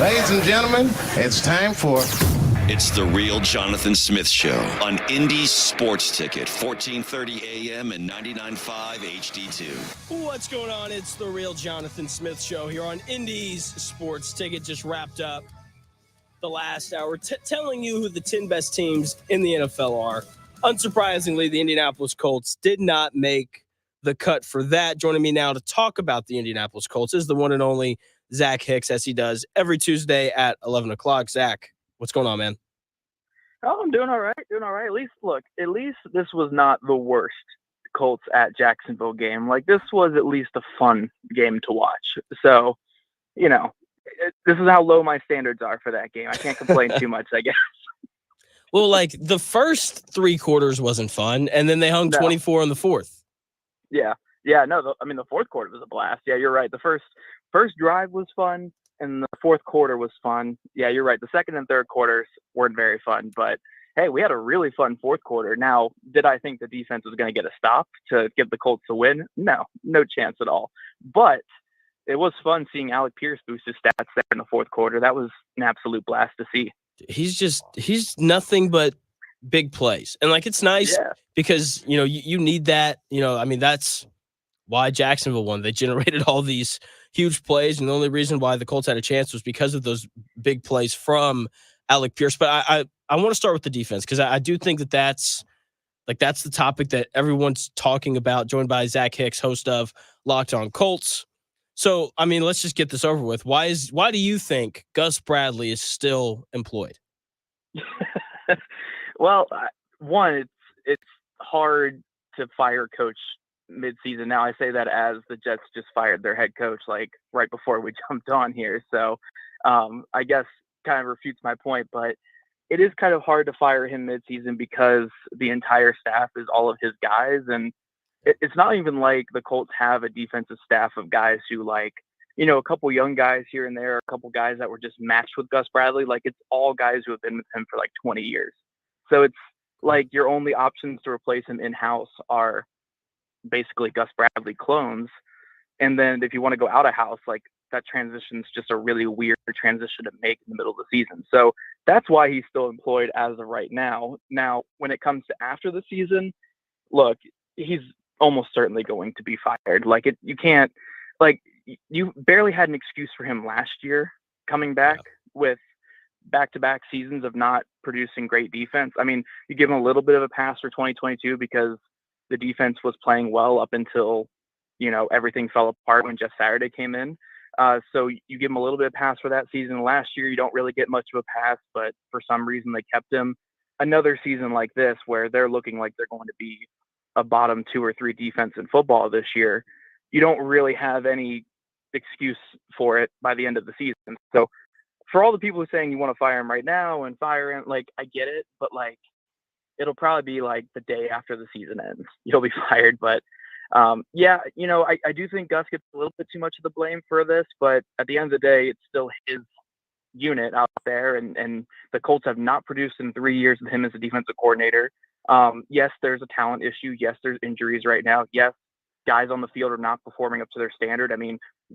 Ladies and gentlemen, it's time for... It's the Real Jonathan Smith Show on Indy Sports Ticket, 1430 AM and 99.5 HD2. What's going on? It's the Real Jonathan Smith Show here on Indy's Sports Ticket. Just wrapped up the last hour telling you who the 10 best teams in the NFL are. Unsurprisingly, the Indianapolis Colts did not make the cut for that. Joining me now to talk about the Indianapolis Colts is the one and only Zach Hicks, as he does every Tuesday at 11 o'clock. Zach, what's going on, man? Oh, I'm doing all right. At least this was not the worst Colts at Jacksonville game. Like, this was at least a fun game to watch. So, this is how low my standards are for that game. I can't complain too much, I guess. Well, like, the first three quarters wasn't fun, and then they hung 24 on the fourth. Yeah. No, the fourth quarter was a blast. Yeah, you're right. The first drive was fun, and the fourth quarter was fun. Yeah, you're right. The second and third quarters weren't very fun, but hey, we had a really fun fourth quarter. Now, did I think the defense was going to get a stop to give the Colts a win? No chance at all. But it was fun seeing Alec Pierce boost his stats there in the fourth quarter. That was an absolute blast to see. He's nothing but big plays. And like, it's nice because, you need that, that's why Jacksonville won. They generated all these huge plays. And the only reason why the Colts had a chance was because of those big plays from Alec Pierce. But I want to start with the defense, because I do think that's the topic that everyone's talking about, joined by Zach Hicks, host of Locked On Colts. So, let's just get this over with. Why do you think Gus Bradley is still employed? Well, one, it's hard to fire coach midseason. Now, I say that as the Jets just fired their head coach, like, right before we jumped on here. So, I guess kind of refutes my point, but it is kind of hard to fire him midseason because the entire staff is all of his guys. And it's not even like the Colts have a defensive staff of guys who, like, a couple young guys here and there, a couple guys that were just matched with Gus Bradley. Like, it's all guys who have been with him for like 20 years. So it's like your only options to replace him in-house are basically Gus Bradley clones. And then if you want to go out of house, like, that transition is just a really weird transition to make in the middle of the season. So that's why he's still employed as of right now. Now, when it comes to after the season, look, he's almost certainly going to be fired. Like, you can't, like, you barely had an excuse for him last year coming back with back-to-back seasons of not producing great defense. You give him a little bit of a pass for 2022 because the defense was playing well up until, everything fell apart when Jeff Saturday came in. So you give him a little bit of pass for that season. Last year, you don't really get much of a pass, but for some reason they kept him. Another season like this where they're looking like they're going to be a bottom 2 or 3 defense in football this year, you don't really have any excuse for it by the end of the season. So for all the people who are saying you want to fire him right now and fire him, like, I get it, but like, it'll probably be like the day after the season ends, you'll be fired. But I do think Gus gets a little bit too much of the blame for this, but at the end of the day, it's still his unit out there, and the Colts have not produced in 3 years with him as a defensive coordinator. Yes, there's a talent issue. Yes, there's injuries right now. Yes, guys on the field are not performing up to their standard.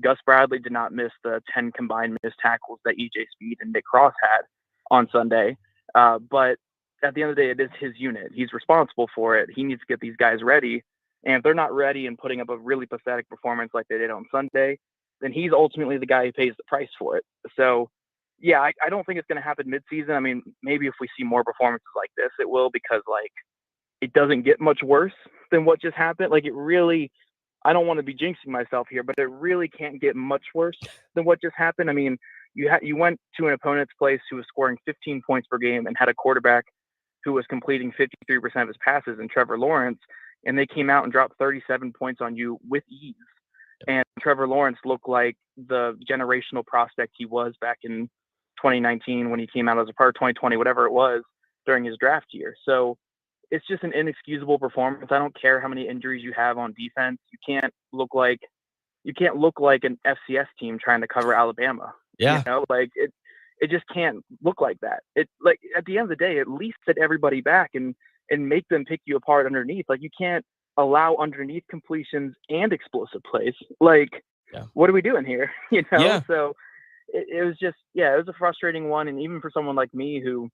Gus Bradley did not miss the 10 combined missed tackles that EJ Speed and Nick Cross had on Sunday. But at the end of the day, it is his unit. He's responsible for it. He needs to get these guys ready. And if they're not ready and putting up a really pathetic performance like they did on Sunday, then he's ultimately the guy who pays the price for it. So, yeah, I don't think it's going to happen midseason. Maybe if we see more performances like this, it will, because, like, it doesn't get much worse than what just happened. Like, it really, I don't want to be jinxing myself here, but it really can't get much worse than what just happened. You went to an opponent's place who was scoring 15 points per game and had a quarterback who was completing 53% of his passes in Trevor Lawrence, and they came out and dropped 37 points on you with ease. And Trevor Lawrence looked like the generational prospect he was back in 2019 when he came out as a part of 2020, whatever it was, during his draft year. So it's just an inexcusable performance. I don't care how many injuries you have on defense. You can't look like an FCS team trying to cover Alabama. Yeah. It just can't look like that. It, like, at the end of the day, at least set everybody back and make them pick you apart underneath. Like, you can't allow underneath completions and explosive plays. Like, what are we doing here? So it was just, yeah, it was a frustrating one. And even for someone like me who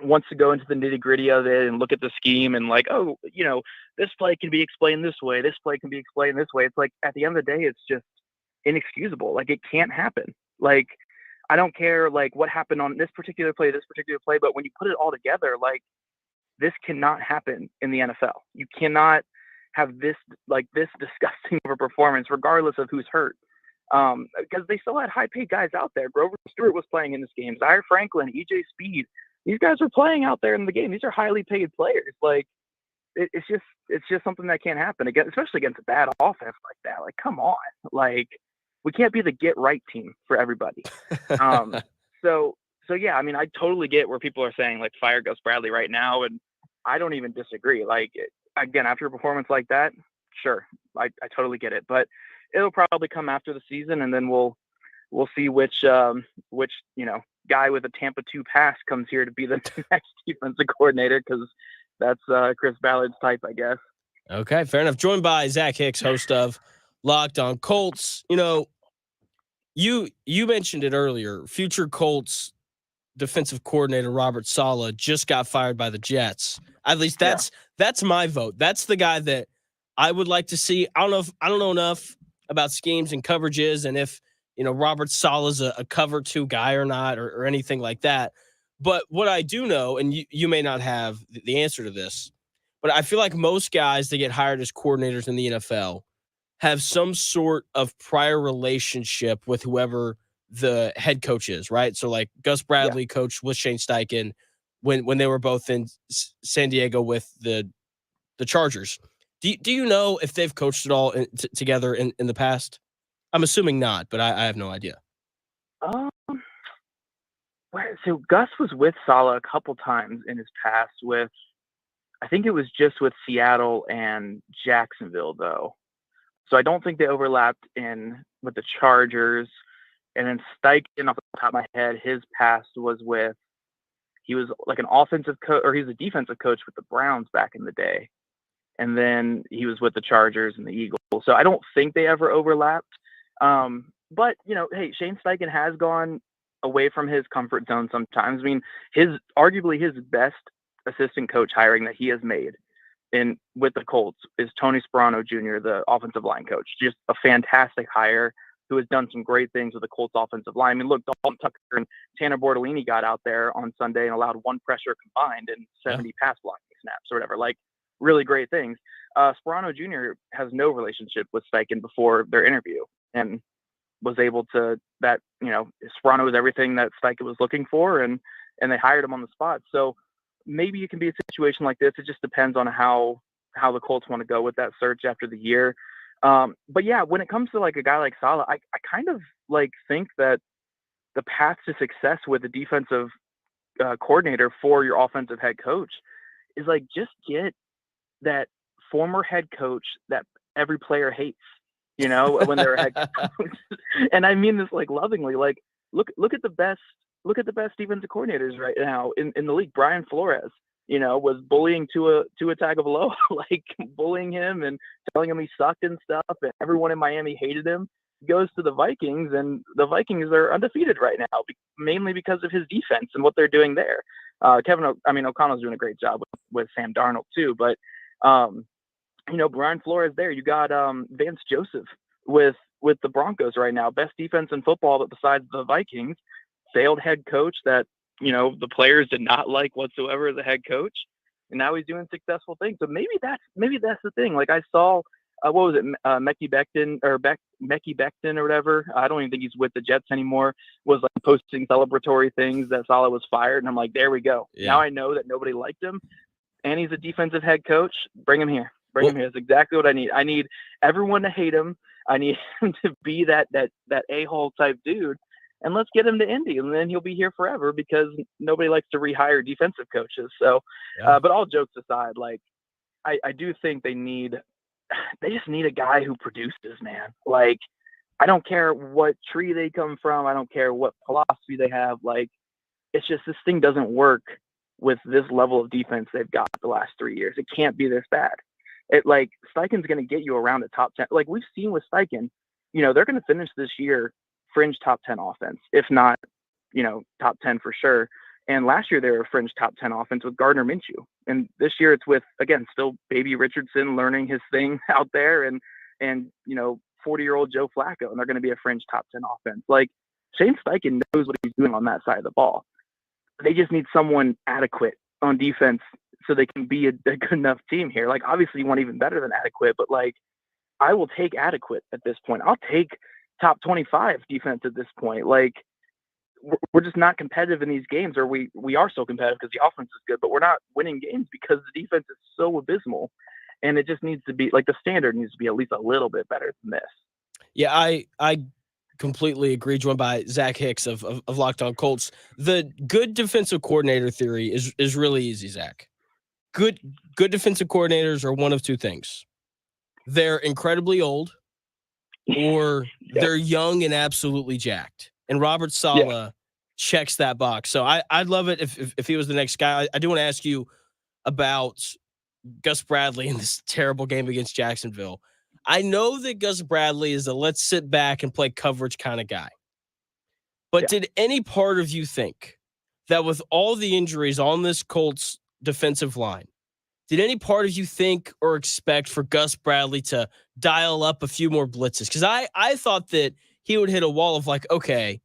wants to go into the nitty gritty of it and look at the scheme and like, oh, this play can be explained this way. This play can be explained this way. It's like, at the end of the day, it's just inexcusable. Like, it can't happen. Like, I don't care like what happened on this particular play, but when you put it all together, like, this cannot happen in the NFL. You cannot have this disgusting of a performance, regardless of who's hurt. Because they still had high paid guys out there. Grover Stewart was playing in this game. Zaire Franklin, EJ Speed. These guys are playing out there in the game. These are highly paid players. Like, it's just something that can't happen again, especially against a bad offense like that. Like, come on. Like, we can't be the get right team for everybody. So yeah, I mean, I totally get where people are saying like fire Gus Bradley right now, and I don't even disagree. Like, again, after a performance like that, sure, I totally get it. But it'll probably come after the season, and then we'll see which guy with a Tampa 2 pass comes here to be the next defensive coordinator, because that's Chris Ballard's type, I guess. Okay, fair enough. Joined by Zach Hicks, host of Locked on Colts. You mentioned it earlier. Future Colts defensive coordinator Robert Saleh just got fired by the Jets. At least that's my vote. That's the guy that I would like to see. I don't know enough about schemes and coverages, and if Robert Saleh's a cover 2 guy or not, or anything like that. But what I do know, and you may not have the answer to this, but I feel like most guys that get hired as coordinators in the NFL have some sort of prior relationship with whoever the head coach is, right? So like Gus Bradley coached with Shane Steichen when they were both in San Diego with the Chargers. Do you know if they've coached at all together in the past? I'm assuming not, but I have no idea. So Gus was with Saleh a couple times in his past with, I think it was just with Seattle and Jacksonville though. So I don't think they overlapped with the Chargers. And then Steichen, off the top of my head, his past was he was like an offensive coach, or he was a defensive coach with the Browns back in the day. And then he was with the Chargers and the Eagles. So I don't think they ever overlapped. But hey, Shane Steichen has gone away from his comfort zone sometimes. I mean, arguably his best assistant coach hiring that he has made with the Colts is Tony Sperano Jr., the offensive line coach. Just a fantastic hire who has done some great things with the Colts offensive line. I mean, look, Dalton Tucker and Tanner Bortolini got out there on Sunday and allowed 1 pressure combined and 70 pass blocking snaps or whatever. Like, really great things. Sperano Jr. has no relationship with Steichen before their interview, and was able to Sperano was everything that Steichen was looking for, and they hired him on the spot. So maybe it can be a situation like this. It just depends on how the Colts want to go with that search after the year. But yeah, when it comes to like a guy like Saleh, I kind of like think that the path to success with the defensive coordinator for your offensive head coach is like, just get that former head coach that every player hates, when they're a head coach. And I mean this like lovingly. Like, look at the best defensive coordinators right now in the league. Brian Flores, was bullying Tua Tagovailoa, like bullying him and telling him he sucked and stuff. And everyone in Miami hated him. He goes to the Vikings, and the Vikings are undefeated right now, mainly because of his defense and what they're doing there. O'Connell's doing a great job with Sam Darnold too. But, Brian Flores there. You got Vance Joseph with the Broncos right now. Best defense in football, but besides the Vikings. Failed head coach that the players did not like whatsoever as a head coach, and now he's doing successful things. So maybe that's the thing. Like, I saw what was it, Mekhi Becton or whatever. I don't even think he's with the Jets anymore. Was like posting celebratory things that Saleh was fired, and I'm like, there we go. Yeah. Now I know that nobody liked him, and he's a defensive head coach. Bring him here. Him here. That's exactly what I need. I need everyone to hate him. I need him to be that a-hole type dude. And let's get him to Indy, and then he'll be here forever, because nobody likes to rehire defensive coaches. So, but all jokes aside, like, I do think they just need a guy who produces, man. Like, I don't care what tree they come from. I don't care what philosophy they have. Like, it's just, this thing doesn't work with this level of defense they've got the last 3 years. It can't be this bad. Like, Steichen's going to get you around the top 10. Like we've seen with Steichen, they're going to finish this year fringe top 10 offense, if not, top 10 for sure. And last year they were a fringe top 10 offense with Gardner Minshew. And this year it's with, again, still baby Richardson learning his thing out there and 40-year-old Joe Flacco, and they're going to be a fringe top 10 offense. Like, Shane Steichen knows what he's doing on that side of the ball. They just need someone adequate on defense so they can be a good enough team here. Like, obviously you want even better than adequate, but like, I will take adequate at this point. I'll take top 25 defense at this point. Like, we're just not competitive in these games, or we are so competitive because the offense is good, but we're not winning games because the defense is so abysmal. And it just needs to be like, the standard needs to be at least a little bit better than this. Yeah, I completely agree. Joined by Zach Hicks of Locked On Colts. The good defensive coordinator theory is really easy, Zach. Good defensive coordinators are one of two things. They're incredibly old, or they're young and absolutely jacked. And Robert Saleh checks that box. So I'd love it if he was the next guy. I do want to ask you about Gus Bradley in this terrible game against Jacksonville. I know that Gus Bradley is a let's sit back and play coverage kind of guy. But did any part of you think that with all the injuries on this Colts defensive line, did any part of you think or expect for Gus Bradley to dial up a few more blitzes? Because I thought that he would hit a wall of like, okay,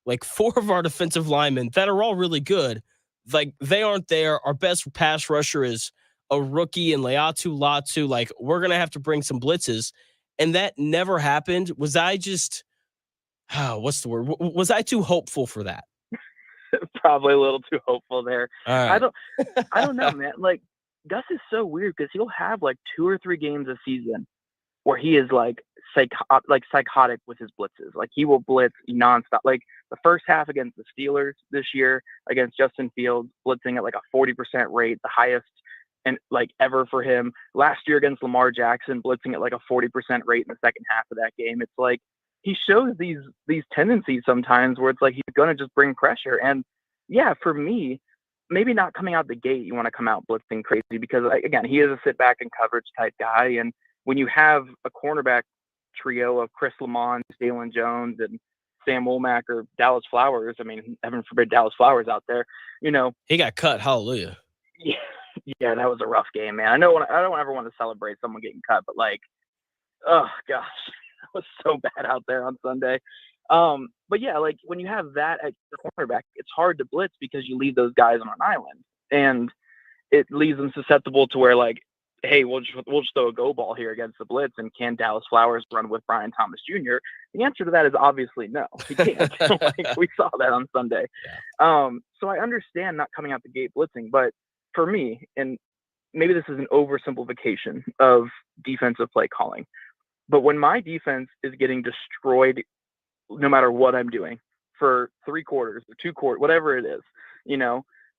like 4 of our defensive linemen that are all really good, like they aren't there. Our best pass rusher is a rookie in Leatu Latu. Like, we're going to have to bring some blitzes. And that never happened. Was I just, what's the word? Was I too hopeful for that? Probably a little too hopeful there. Right. I don't know, man. Like, Gus is so weird because he'll have like 2 or 3 games a season where he is like psychotic with his blitzes. Like, he will blitz nonstop. Like, the first half against the Steelers this year against Justin Fields, blitzing at like a 40% rate, the highest and like ever for him. Last year against Lamar Jackson, blitzing at like a 40% rate in the second half of that game. It's like he shows these tendencies sometimes where it's like he's gonna just bring pressure. And yeah, for me, maybe not coming out the gate, you want to come out blitzing crazy because, again, he is a sit back and coverage type guy. And when you have a cornerback trio of Chris Lamont, Dalen Jones, and Sam Womack or Dallas Flowers, I mean, heaven forbid Dallas Flowers out there, he got cut. Hallelujah. Yeah, that was a rough game, man. I don't ever want to celebrate someone getting cut, but like, oh gosh, that was so bad out there on Sunday. But yeah, like when you have that at your cornerback, it's hard to blitz because you leave those guys on an island, and it leaves them susceptible to where like, hey, we'll just throw a go ball here against the blitz, and can Dallas Flowers run with Brian Thomas Jr.? The answer to that is obviously no. He can't. Like, we saw that on Sunday. Yeah. So I understand not coming out the gate blitzing, but for me, and maybe this is an oversimplification of defensive play calling, but when my defense is getting destroyed, no matter what I'm doing for 3 quarters or 2 quarters, whatever it is,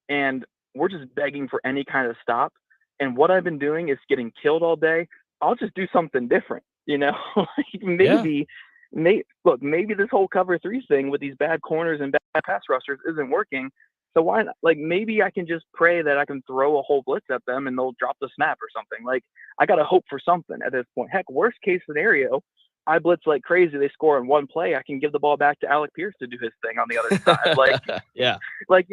and we're just begging for any kind of stop, and what I've been doing is getting killed all day, I'll just do something different, maybe this whole cover 3 thing with these bad corners and bad pass rushers isn't working. So why not? Like, maybe I can just pray that I can throw a whole blitz at them and they'll drop the snap or something. Like, I got to hope for something at this point. Heck, worst case scenario, I blitz like crazy. They score in 1 play. I can give the ball back to Alec Pierce to do his thing on the other side. Like, yeah. Like,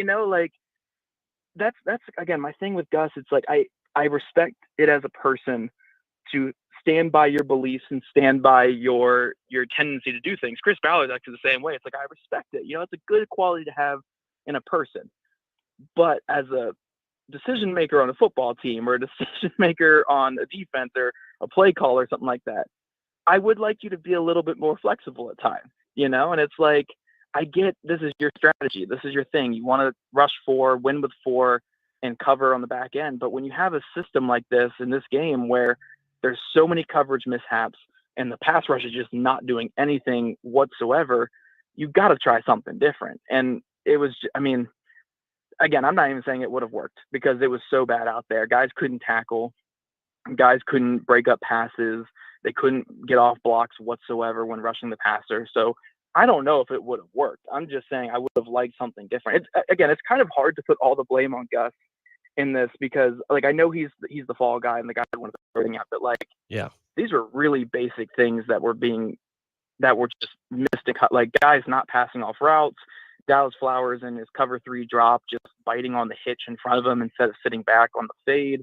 that's again, my thing with Gus. It's like, I respect it as a person to stand by your beliefs and stand by your tendency to do things. Chris Ballard's actually the same way. It's like, I respect it. It's a good quality to have in a person, but as a decision maker on a football team or a decision maker on a defense or a play call or something like that, I would like you to be a little bit more flexible at times, and it's like, I get this is your strategy. This is your thing. You want to rush 4, win with 4 and cover on the back end. But when you have a system like this in this game where there's so many coverage mishaps and the pass rush is just not doing anything whatsoever, you've got to try something different. And it was, again, I'm not even saying it would have worked because it was so bad out there. Guys couldn't tackle. Guys couldn't break up passes. They couldn't get off blocks whatsoever when rushing the passer. So I don't know if it would have worked. I'm just saying I would have liked something different. It's kind of hard to put all the blame on Gus in this because, like, I know he's the fall guy and the guy who wanted to throw everything out, but like, yeah, these were really basic things that were being that were just missed a cut, like guys not passing off routes. Dallas Flowers in his cover 3 drop, just biting on the hitch in front of him instead of sitting back on the fade.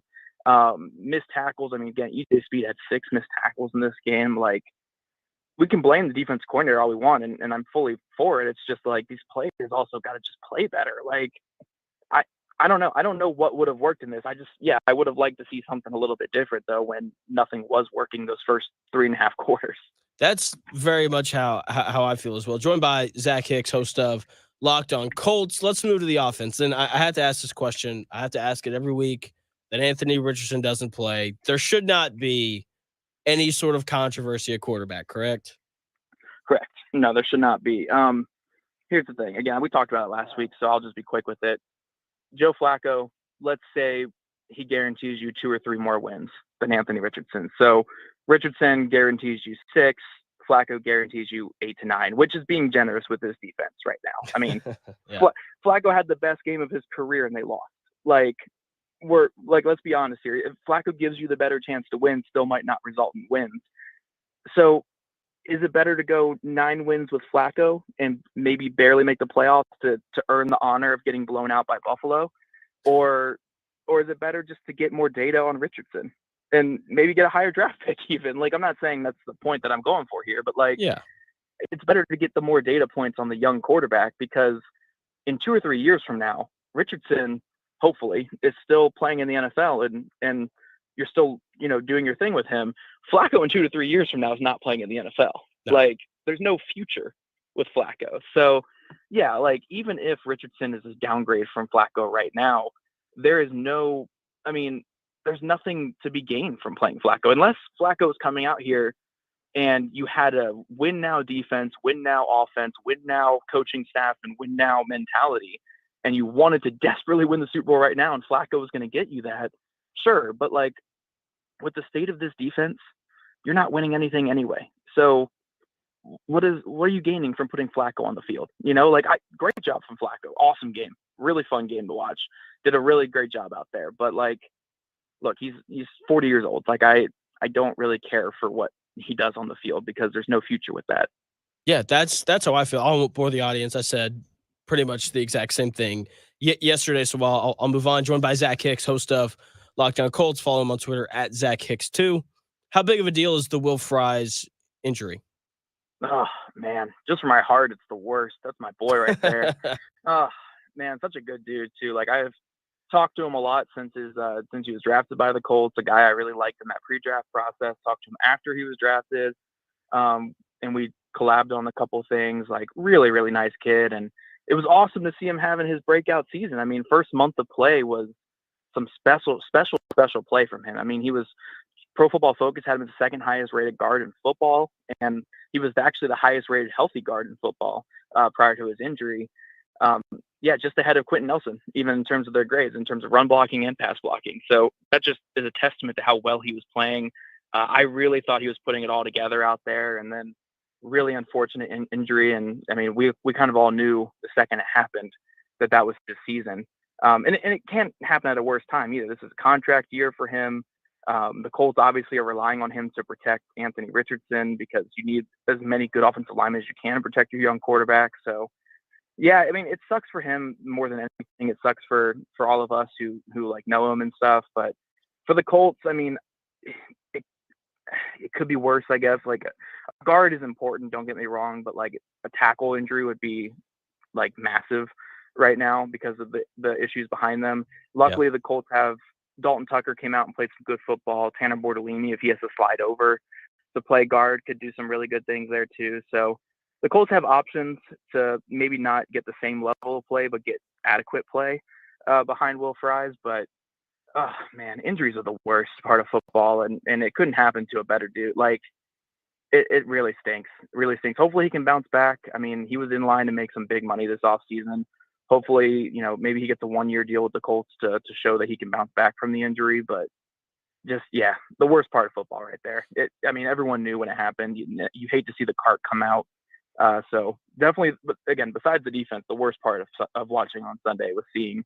Missed tackles. I mean, again, EJ Speed had 6 missed tackles in this game. Like, we can blame the defense coordinator all we want, and I'm fully for it. It's just like these players also got to just play better. Like, I don't know. I don't know what would have worked in this. I would have liked to see something a little bit different, though, when nothing was working those first 3.5 quarters. That's very much how I feel as well. Joined by Zach Hicks, host of Locked On Colts. Let's move to the offense. And I had to ask this question. I have to ask it every week that Anthony Richardson doesn't play. There should not be any sort of controversy at quarterback, correct? Correct. No, there should not be. Here's the thing. Again, we talked about it last week, so I'll just be quick with it. Joe Flacco, let's say he guarantees you 2 or 3 more wins than Anthony Richardson. So Richardson guarantees you 6. Flacco guarantees you 8 to 9, which is being generous with his defense right now. I mean, yeah. Flacco had the best game of his career and they lost. Let's be honest here. If Flacco gives you the better chance to win, still might not result in wins. So is it better to go 9 wins with Flacco and maybe barely make the playoffs to earn the honor of getting blown out by Buffalo? Or is it better just to get more data on Richardson and maybe get a higher draft pick even? Like, I'm not saying that's the point that I'm going for here, but it's better to get the more data points on the young quarterback, because in 2 or 3 years from now, Richardson hopefully is still playing in the NFL and you're still, doing your thing with him. Flacco in 2 to 3 years from now is not playing in the NFL. No. Like, there's no future with Flacco. So yeah, like, even if Richardson is a downgrade from Flacco right now, there's nothing to be gained from playing Flacco unless Flacco is coming out here and you had a win now defense, win now offense, win now coaching staff, and win now mentality, and you wanted to desperately win the Super Bowl right now and Flacco was going to get you that. Sure. But like, with the state of this defense, you're not winning anything anyway. So what are you gaining from putting Flacco on the field? Great job from Flacco. Awesome game. Really fun game to watch. Did a really great job out there. But like, look, he's 40 years old. Like, I don't really care for what he does on the field because there's no future with that. Yeah, that's how I feel. I won't bore the audience. I said pretty much the exact same thing yesterday. So I'll move on. Joined by Zach Hicks, host of Locked On Colts. Follow him on Twitter at ZachHicks2. How big of a deal is the Will Fries injury? Oh, man. Just for my heart, it's the worst. That's my boy right there. Oh, man, such a good dude, too. Like, I've talked to him a lot since he was drafted by the Colts, a guy I really liked in that pre-draft process. Talked to him after he was drafted. And we collabed on a couple of things. Like, really, really nice kid. And it was awesome to see him having his breakout season. I mean, first month of play was some special play from him. I mean, he was Pro Football Focus had him as the second highest rated guard in football, and he was actually the highest rated healthy guard in football prior to his injury. Just ahead of Quentin Nelson, even in terms of their grades, in terms of run blocking and pass blocking. So that just is a testament to how well he was playing. I really thought he was putting it all together out there, and then really unfortunate injury. And I mean, we kind of all knew the second it happened that was his season. And it can't happen at a worse time either. This is a contract year for him. The Colts obviously are relying on him to protect Anthony Richardson because you need as many good offensive linemen as you can to protect your young quarterback. So, yeah, I mean, it sucks for him more than anything. It sucks for all of us who like know him and stuff. But for the Colts, I mean, it could be worse, I guess. Like, a guard is important, don't get me wrong, but like a tackle injury would be like massive right now because of the issues behind them. Luckily, The Colts have Dalton Tucker came out and played some good football. Tanner Bortolini, if he has to slide over to play guard, could do some really good things there too. So the Colts have options to maybe not get the same level of play, but get adequate play behind Will Fries. But, oh, man, injuries are the worst part of football, and it couldn't happen to a better dude. Like, it really stinks. It really stinks. Hopefully he can bounce back. I mean, he was in line to make some big money this offseason. Hopefully, maybe he gets a 1-year deal with the Colts to show that he can bounce back from the injury. But just, yeah, the worst part of football right there. I mean, everyone knew when it happened. You hate to see the cart come out. So definitely, but again, besides the defense, the worst part of watching on Sunday was seeing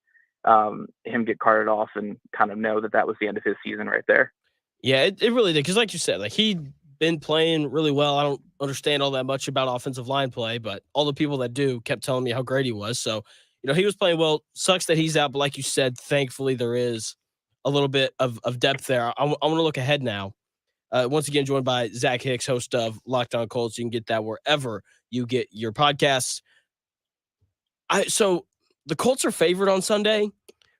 him get carted off and kind of know that was the end of his season right there. Yeah, it really did. Because like you said, like, he been playing really well. I don't understand all that much about offensive line play, but all the people that do kept telling me how great he was. So, he was playing well. Sucks that he's out, but like you said, thankfully there is a little bit of depth there. I want to look ahead now. Once again, joined by Zach Hicks, host of Locked On Colts. You can get that wherever you get your podcasts. So the Colts are favored on Sunday,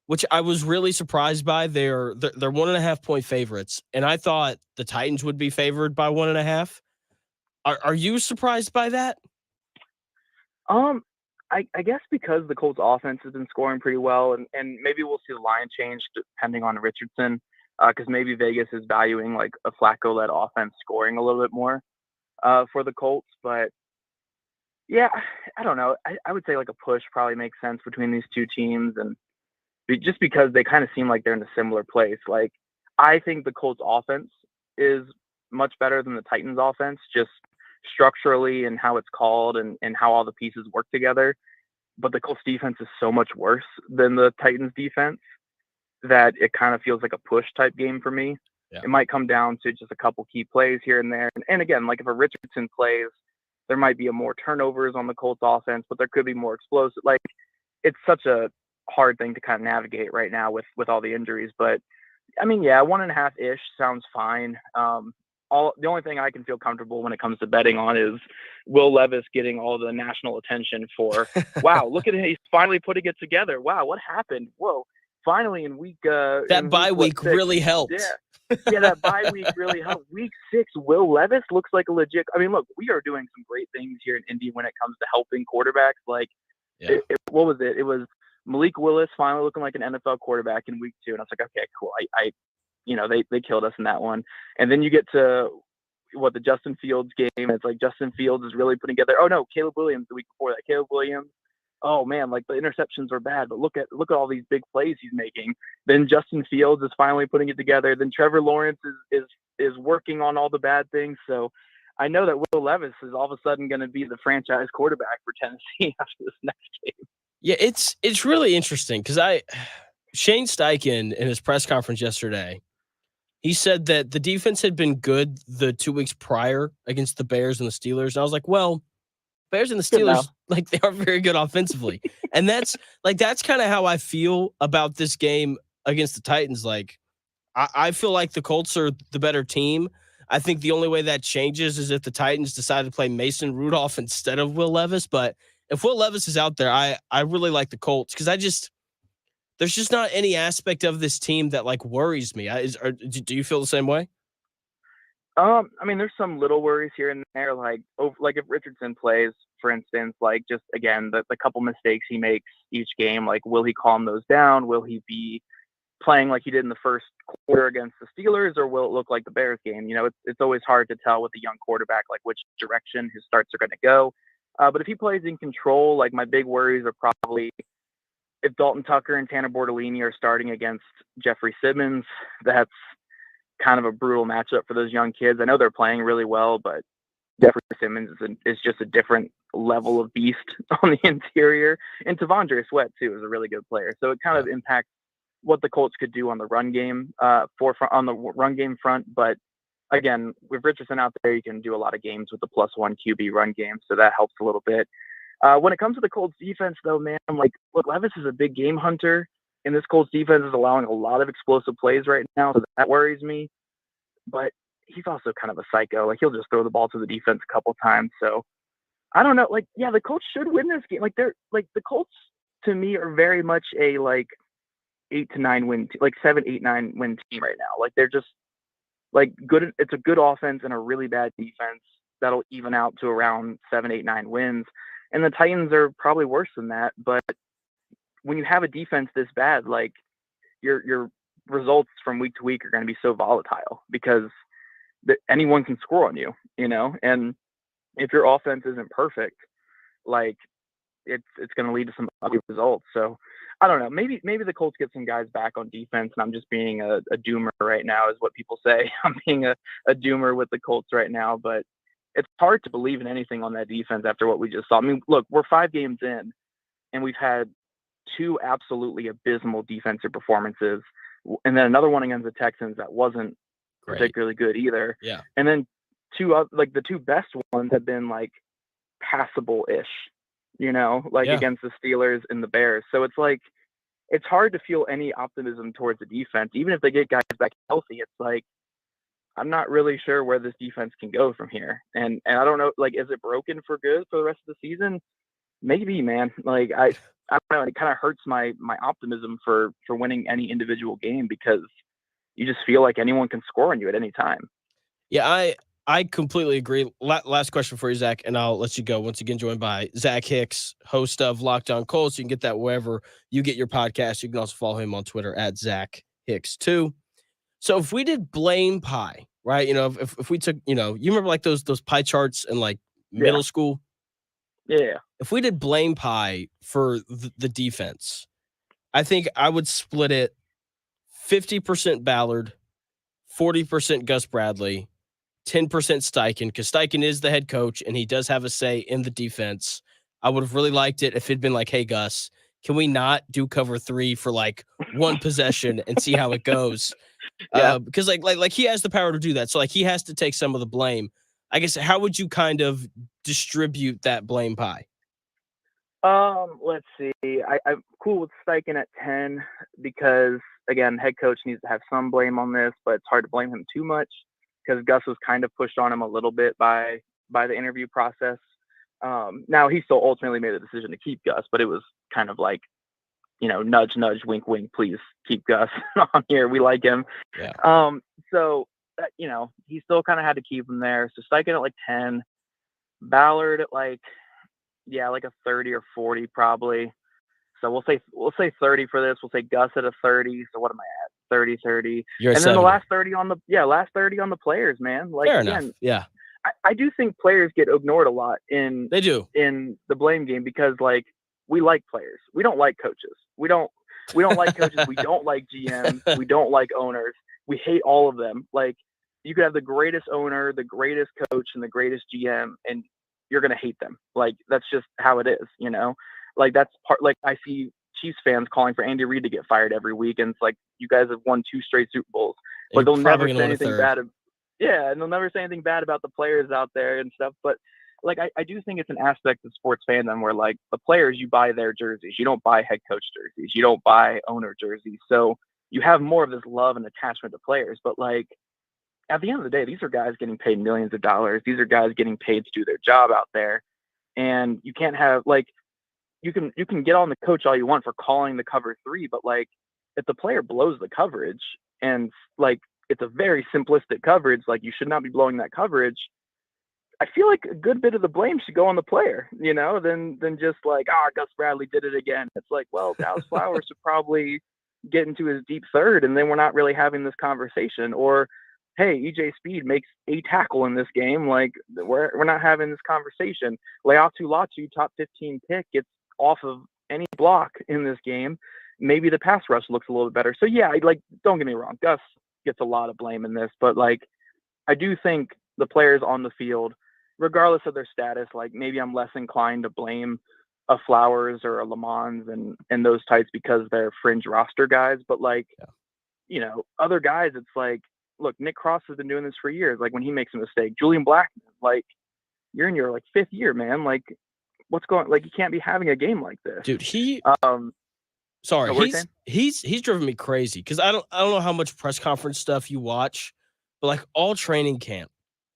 which I was really surprised by. They're 1.5 point favorites, and I thought the Titans would be favored by 1.5. Are you surprised by that? I guess because the Colts offense has been scoring pretty well, and maybe we'll see the line change depending on Richardson, because maybe Vegas is valuing like a Flacco-led offense scoring a little bit more for the Colts. But yeah, I don't know. I would say like a push probably makes sense between these two teams, and just because they kind of seem like they're in a similar place. Like, I think the Colts offense is much better than the Titans offense, just structurally and how it's called and how all the pieces work together. But the Colts defense is so much worse than the Titans defense that it kind of feels like a push type game for me. Yeah. It might come down to just a couple key plays here and there. And again, like if a Richardson plays, there might be more turnovers on the Colts offense, but there could be more explosive. Like, it's such a hard thing to kind of navigate right now with all the injuries. But I mean, yeah, 1.5-ish sounds fine. The only thing I can feel comfortable when it comes to betting on is Will Levis getting all the national attention for, wow, look at him. He's finally putting it together. Wow, what happened? Whoa, finally in week that bye week really helped. Yeah, that bye week really helped. Week 6, Will Levis looks like a legit. I mean, look, we are doing some great things here in Indy when it comes to helping quarterbacks. Like, what was it? It was Malik Willis finally looking like an NFL quarterback in week 2. And I was like, okay, cool. They killed us in that one. And then you get to the Justin Fields game. It's like Justin Fields is really putting together. Oh no, Caleb Williams the week before that. Caleb Williams. Oh man, like the interceptions are bad, but look at all these big plays he's making. Then Justin Fields is finally putting it together. Then Trevor Lawrence is working on all the bad things. So I know that Will Levis is all of a sudden going to be the franchise quarterback for Tennessee after this next game. Yeah, it's really interesting because Shane Steichen in his press conference yesterday, he said that the defense had been good the 2 weeks prior against the Bears and the Steelers. And I was like, well, Bears and the Steelers, like, they are very good offensively. And that's kind of how I feel about this game against the Titans. Like, I feel like the Colts are the better team. I think the only way that changes is if the Titans decide to play Mason Rudolph instead of Will Levis. But if Will Levis is out there, I really like the Colts because there's just not any aspect of this team that like worries me. Do you feel the same way? I mean, there's some little worries here and there, like if Richardson plays, for instance, like just again the couple mistakes he makes each game, like will he calm those down? Will he be playing like he did in the first quarter against the Steelers, or will it look like the Bears game? It's always hard to tell with a young quarterback like which direction his starts are going to go. But if he plays in control, like my big worries are probably if Dalton Tucker and Tanner Bortolini are starting against Jeffrey Simmons. That's kind of a brutal matchup for those young kids. I know they're playing really well, but Jeffrey Simmons is just a different level of beast on the interior. And Tavondre Sweat too is a really good player. So it kind of impacts what the Colts could do on the run game on the run game front. But again, with Richardson out there, you can do a lot of games with the +1 QB run game. So that helps a little bit. When it comes to the Colts defense though, man, look, Levis is a big game hunter. And this Colts defense is allowing a lot of explosive plays right now, so that worries me. But he's also kind of a psycho. Like, he'll just throw the ball to the defense a couple times. So I don't know. Like, yeah, the Colts should win this game. Like, the Colts to me are very much a 8 to 9 win, 7, 8, 9 win team right now. Like, they're just like good. It's a good offense and a really bad defense that'll even out to around 7, 8, 9 wins. And the Titans are probably worse than that, but when you have a defense this bad, like your results from week to week are going to be so volatile because anyone can score on you, and if your offense isn't perfect, like it's going to lead to some ugly results. So I don't know, maybe the Colts get some guys back on defense, and I'm just being a doomer right now is what people say. I'm being a doomer with the Colts right now, but it's hard to believe in anything on that defense after what we just saw. I mean, look, we're 5 games in and we've had 2 absolutely abysmal defensive performances, and then another one against the Texans that wasn't particularly good either. Yeah. And then the two best ones have been like passable-ish, against the Steelers and the Bears. So it's like, it's hard to feel any optimism towards the defense. Even if they get guys back healthy, it's like, I'm not really sure where this defense can go from here. And I don't know, like, is it broken for good for the rest of the season? Maybe, man. Like, I don't know. It kind of hurts my optimism for winning any individual game, because you just feel like anyone can score on you at any time. Yeah, I completely agree. Last question for you, Zach, and I'll let you go. Once again, joined by Zach Hicks, host of Locked On Colts. You can get that wherever you get your podcast. You can also follow him on Twitter at Zach Hicks 2. So if we did blame pie, right? If we took, you remember like those pie charts in like middle school? Yeah. If we did blame pie for the defense, I think I would split it 50% Ballard, 40% Gus Bradley, 10% Steichen, because Steichen is the head coach and he does have a say in the defense. I would have really liked it if it'd been like, hey, Gus, can we not do cover 3 for like one possession and see how it goes? Yeah. Because like he has the power to do that. So like he has to take some of the blame. I guess, how would you kind of distribute that blame pie? Let's see. I'm cool with Steichen at 10 because, again, head coach needs to have some blame on this, but it's hard to blame him too much because Gus was kind of pushed on him a little bit by the interview process. Now he still ultimately made the decision to keep Gus, but it was kind of like, nudge, nudge, wink, wink, please keep Gus on here. We like him. Yeah. So, he still kind of had to keep him there. So Steichen at like 10, Ballard at like a 30 or 40 probably. So we'll say 30 for this. We'll say Gus at a 30. So what am I at? 30. You're and at then 70. the last 30 on the players, man. Like, Fair again, enough. Yeah. I do think players get ignored a lot in the blame game because, like, we like players. We don't like coaches. We don't like coaches. We don't like GMs. We don't like owners. We hate all of them. Like, you could have the greatest owner, the greatest coach, and the greatest GM, and you're going to hate them. Like, that's just how it is, Like, that's part, like, I see Chiefs fans calling for Andy Reid to get fired every week, and it's like, you guys have won 2 straight Super Bowls. But they'll never say anything bad. And they'll never say anything bad about the players out there and stuff. But, like, I do think it's an aspect of sports fandom where, like, the players, you buy their jerseys. You don't buy head coach jerseys. You don't buy owner jerseys. So you have more of this love and attachment to players. But, like, at the end of the day, these are guys getting paid millions of dollars. These are guys getting paid to do their job out there. And you can't have, like, you can get on the coach all you want for calling the cover 3, but, like, if the player blows the coverage and, like, it's a very simplistic coverage, like, you should not be blowing that coverage, I feel like a good bit of the blame should go on the player, than just like, Gus Bradley did it again. It's like, well, Dallas Flowers should probably get into his deep third, and then we're not really having this conversation. Or, hey, EJ Speed makes a tackle in this game. Like, we're not having this conversation. Leatu Latu, top 15 pick, gets off of any block in this game. Maybe the pass rush looks a little bit better. So, yeah, don't get me wrong. Gus gets a lot of blame in this. But, like, I do think the players on the field, regardless of their status, like, maybe I'm less inclined to blame a Flowers or a Lamons and those types because they're fringe roster guys. But, like, other guys, it's like, look, Nick Cross has been doing this for years. Like, when he makes a mistake, Julian Blackman, like, you're in your, like, 5th year, man. Like, what's going, like, you can't be having a game like this. Dude, he's driven me crazy because I don't know how much press conference stuff you watch, but, like, all training camp,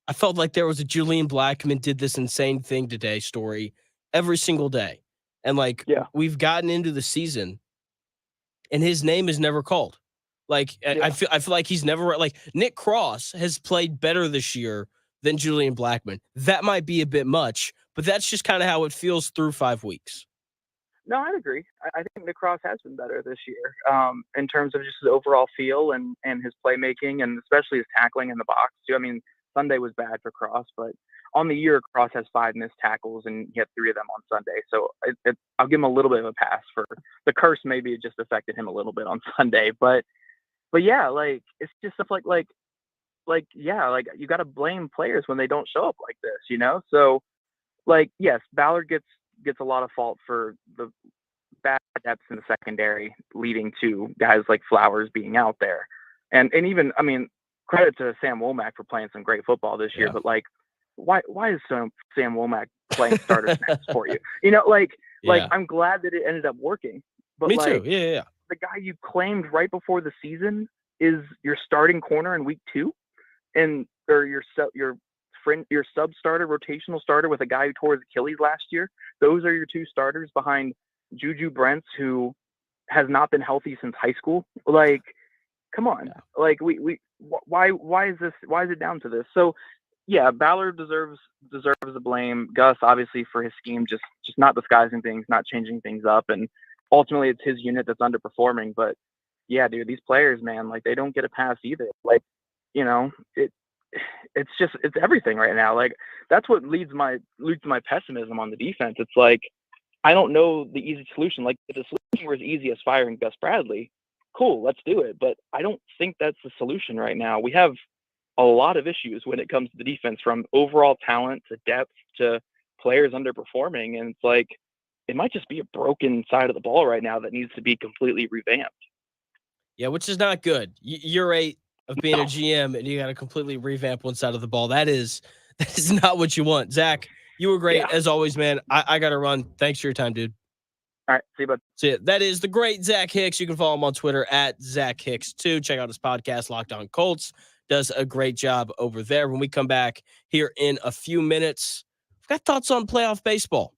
I felt like there was a Julian Blackman did this insane thing today story every single day. And, like, we've gotten into the season and his name is never called. Like, I feel like he's never, like, Nick Cross has played better this year than Julian Blackman. That might be a bit much, but that's just kind of how it feels through 5 weeks. No, I'd agree. I think Nick Cross has been better this year in terms of just his overall feel and his playmaking, and especially his tackling in the box too. I mean, Sunday was bad for Cross, but on the year, Cross has 5 missed tackles, and he had 3 of them on Sunday. So I'll give him a little bit of a pass for the curse. Maybe it just affected him a little bit on Sunday, but yeah, like, it's just stuff like you got to blame players when they don't show up like this, So, like, yes, Ballard gets a lot of fault for the bad depths in the secondary, leading to guys like Flowers being out there, and even, I mean, credit to Sam Womack for playing some great football this year, but like, why is Sam Womack playing starter snaps for you? You know, like I'm glad that it ended up working, but Me like, too. Yeah. the guy you claimed right before the season is your starting corner in week 2, or your sub starter, rotational starter with a guy who tore his Achilles last year. Those are your 2 starters behind Juju Brents, who has not been healthy since high school. Like, come on. Yeah. Like why is it down to this? So yeah, Ballard deserves the blame. Gus, obviously, for his scheme, just not disguising things, not changing things up, and ultimately it's his unit that's underperforming. But yeah, dude, these players, man, like, they don't get a pass either. Like, you know, it's everything right now. Like, that's what leads to my pessimism on the defense. It's like, I don't know the easy solution. Like, if the solution was easy as firing Gus Bradley, cool, let's do it. But I don't think that's the solution right now. We have a lot of issues when it comes to the defense, from overall talent to depth to players underperforming. And it's like, it might just be a broken side of the ball right now that needs to be completely revamped. Yeah, which is not good. Year 8 of being a GM, and you got to completely revamp one side of the ball. That is not what you want. Zach, you were great as always, man. I got to run. Thanks for your time, dude. All right, see you, bud. So yeah, that is the great Zach Hicks. You can follow him on Twitter at Zach Hicks too. Check out his podcast, Locked On Colts. Does a great job over there. When we come back here in a few minutes, I've got thoughts on playoff baseball.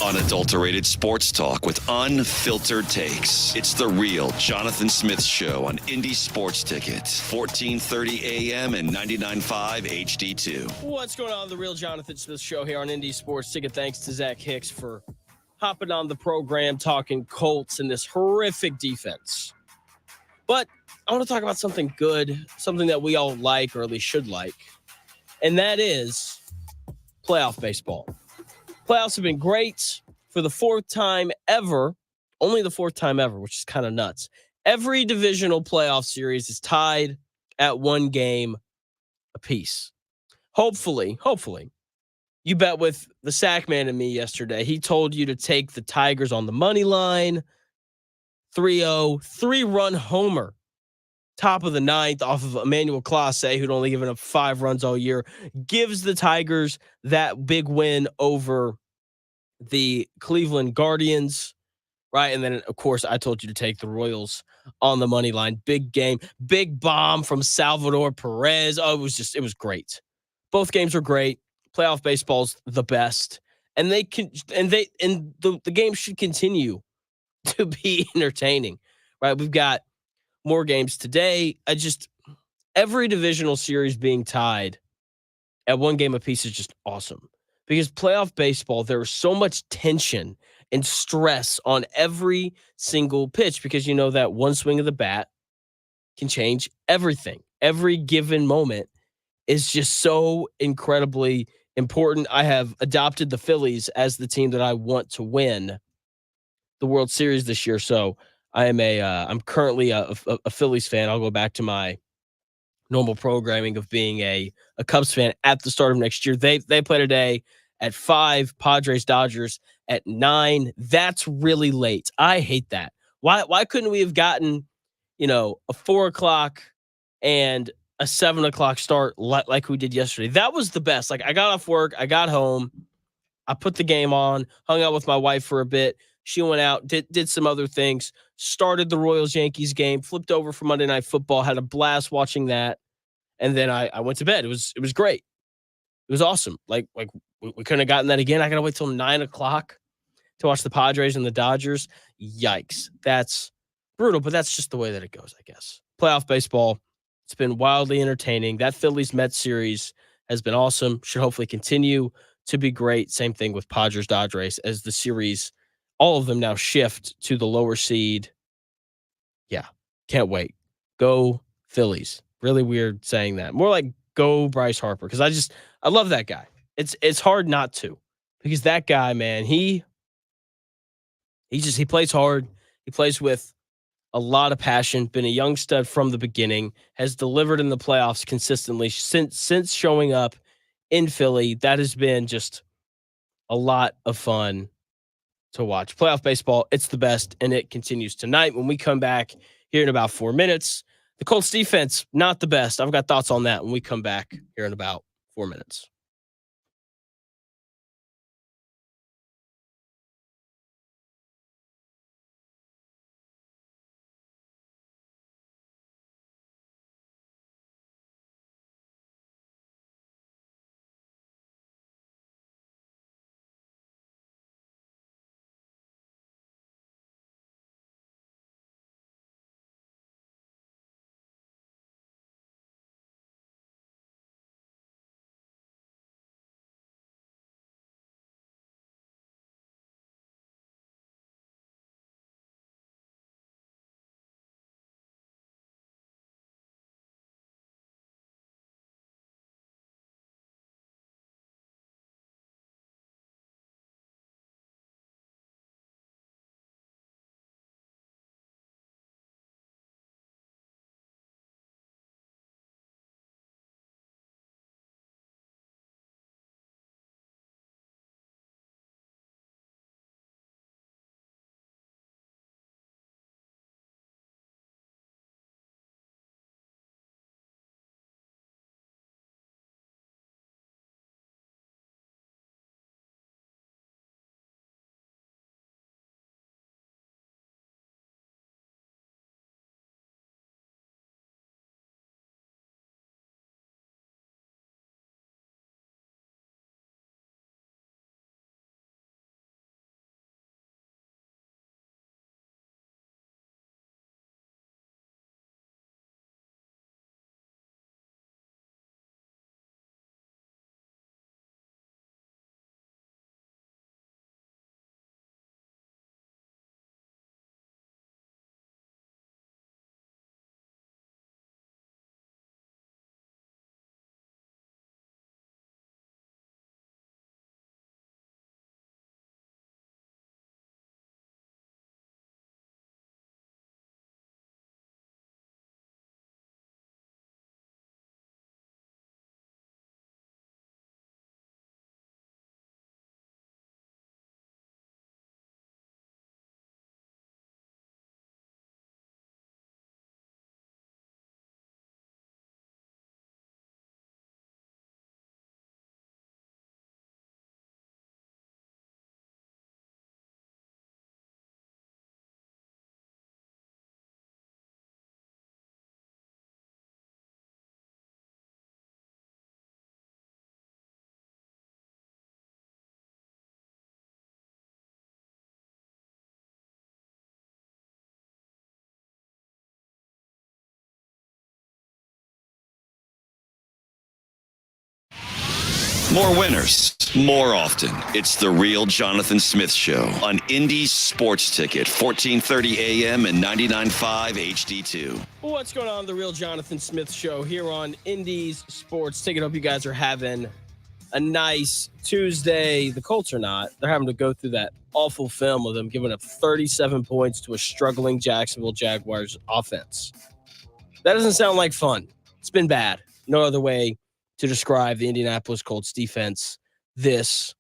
Unadulterated sports talk with unfiltered takes. It's the real Jonathan Smith Show on Indy Sports Ticket, 1430 AM and 99.5 HD2. What's going on? The real Jonathan Smith Show here on Indy Sports Ticket. Thanks to Zach Hicks for hopping on the program, talking Colts and this horrific defense. But I want to talk about something good, something that we all like, or at least should like, and that is playoff baseball. Playoffs have been great for the fourth time ever, only the fourth time ever, which is kind of nuts. Every divisional playoff series is tied at one game apiece. Hopefully, you bet with the sack man and me yesterday. He told you to take the Tigers on the money line. 3-0, 3-run homer. Top of the ninth off of Emmanuel Clase, who'd only given up 5 runs all year, gives the Tigers that big win over the Cleveland Guardians, right? And then, of course, I told you to take the Royals on the money line. Big game, big bomb from Salvador Perez. Oh, it was great. Both games were great. Playoff baseball's the best, and the game should continue to be entertaining, right? We've got more games today. Every divisional series being tied at one game apiece is just awesome, because playoff baseball, there is so much tension and stress on every single pitch, because you know that one swing of the bat can change everything. Every given moment is just so incredibly important. I have adopted the Phillies as the team that I want to win the World Series this year. So I'm currently a Phillies fan. I'll go back to my normal programming of being a Cubs fan at the start of next year. They play today at 5, Padres Dodgers at 9. That's really late. I hate that. Why couldn't we have gotten, a 4:00 and a 7:00 start like we did yesterday? That was the best. Like, I got off work, I got home, I put the game on, hung out with my wife for a bit. She went out, did some other things, started the Royals-Yankees game, flipped over for Monday Night Football, had a blast watching that, and then I went to bed. It was great. It was awesome. Like we couldn't have gotten that again. I got to wait till 9:00 to watch the Padres and the Dodgers. Yikes. That's brutal, but that's just the way that it goes, I guess. Playoff baseball, it's been wildly entertaining. That Phillies-Mets series has been awesome. Should hopefully continue to be great. Same thing with Padres-Dodgers as the series, all of them now shift to the lower seed. Yeah, can't wait. Go Phillies. Really weird saying that. More like go Bryce Harper, because I love that guy. It's hard not to, because that guy, man, he plays hard. He plays with a lot of passion, been a young stud from the beginning, has delivered in the playoffs consistently since showing up in Philly. That has been just a lot of fun to watch. Playoff baseball, it's the best, and it continues tonight when we come back here in about 4 minutes. The Colts defense, not the best. I've got thoughts on that when we come back here in about 4 minutes. More winners, more often. It's the real Jonathan Smith Show on Indy's Sports Ticket, 1430 AM and 99.5 HD2. What's going on? The real Jonathan Smith Show here on Indy's Sports Ticket. Hope you guys are having a nice Tuesday. The Colts are not. They're having to go through that awful film of them giving up 37 points to a struggling Jacksonville Jaguars offense. That doesn't sound like fun. It's been bad. No other way to describe the Indianapolis Colts defense this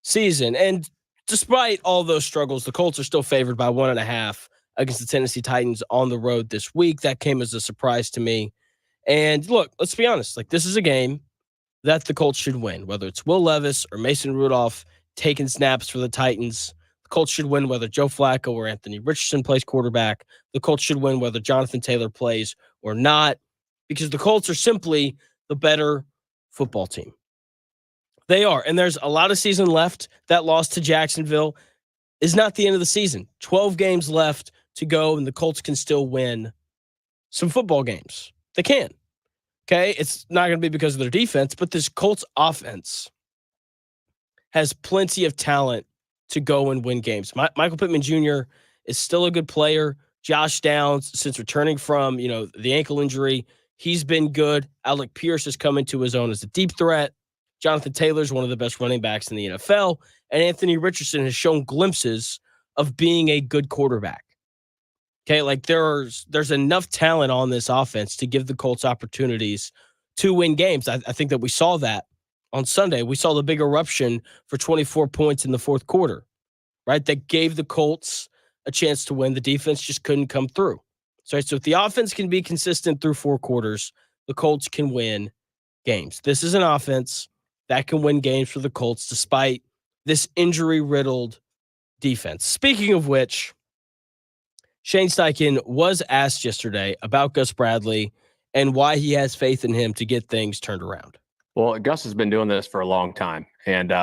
season. And despite all those struggles, the Colts are still favored by 1.5 against the Tennessee Titans on the road this week. That came as a surprise to me. And look, let's be honest. Like, this is a game that the Colts should win, whether it's Will Levis or Mason Rudolph taking snaps for the Titans. The Colts should win whether Joe Flacco or Anthony Richardson plays quarterback. The Colts should win whether Jonathan Taylor plays or not, because the Colts are simply the better football team. They are. And there's a lot of season left. That loss to Jacksonville is not the end of the season. 12 games left to go, and the Colts can still win some football games. They can. Okay? It's not going to be because of their defense, but this Colts offense has plenty of talent to go and win games. Michael Pittman Jr. is still a good player. Josh Downs, since returning from, the ankle injury, he's been good. Alec Pierce has come into his own as a deep threat. Jonathan Taylor is one of the best running backs in the NFL. And Anthony Richardson has shown glimpses of being a good quarterback. Okay, like there's enough talent on this offense to give the Colts opportunities to win games. I think that we saw that on Sunday. We saw the big eruption for 24 points in the fourth quarter, right? That gave the Colts a chance to win. The defense just couldn't come through. So if the offense can be consistent through 4 quarters, the Colts can win games. This is an offense that can win games for the Colts despite this injury-riddled defense. Speaking of which, Shane Steichen was asked yesterday about Gus Bradley and why he has faith in him to get things turned around. Well, Gus has been doing this for a long time, and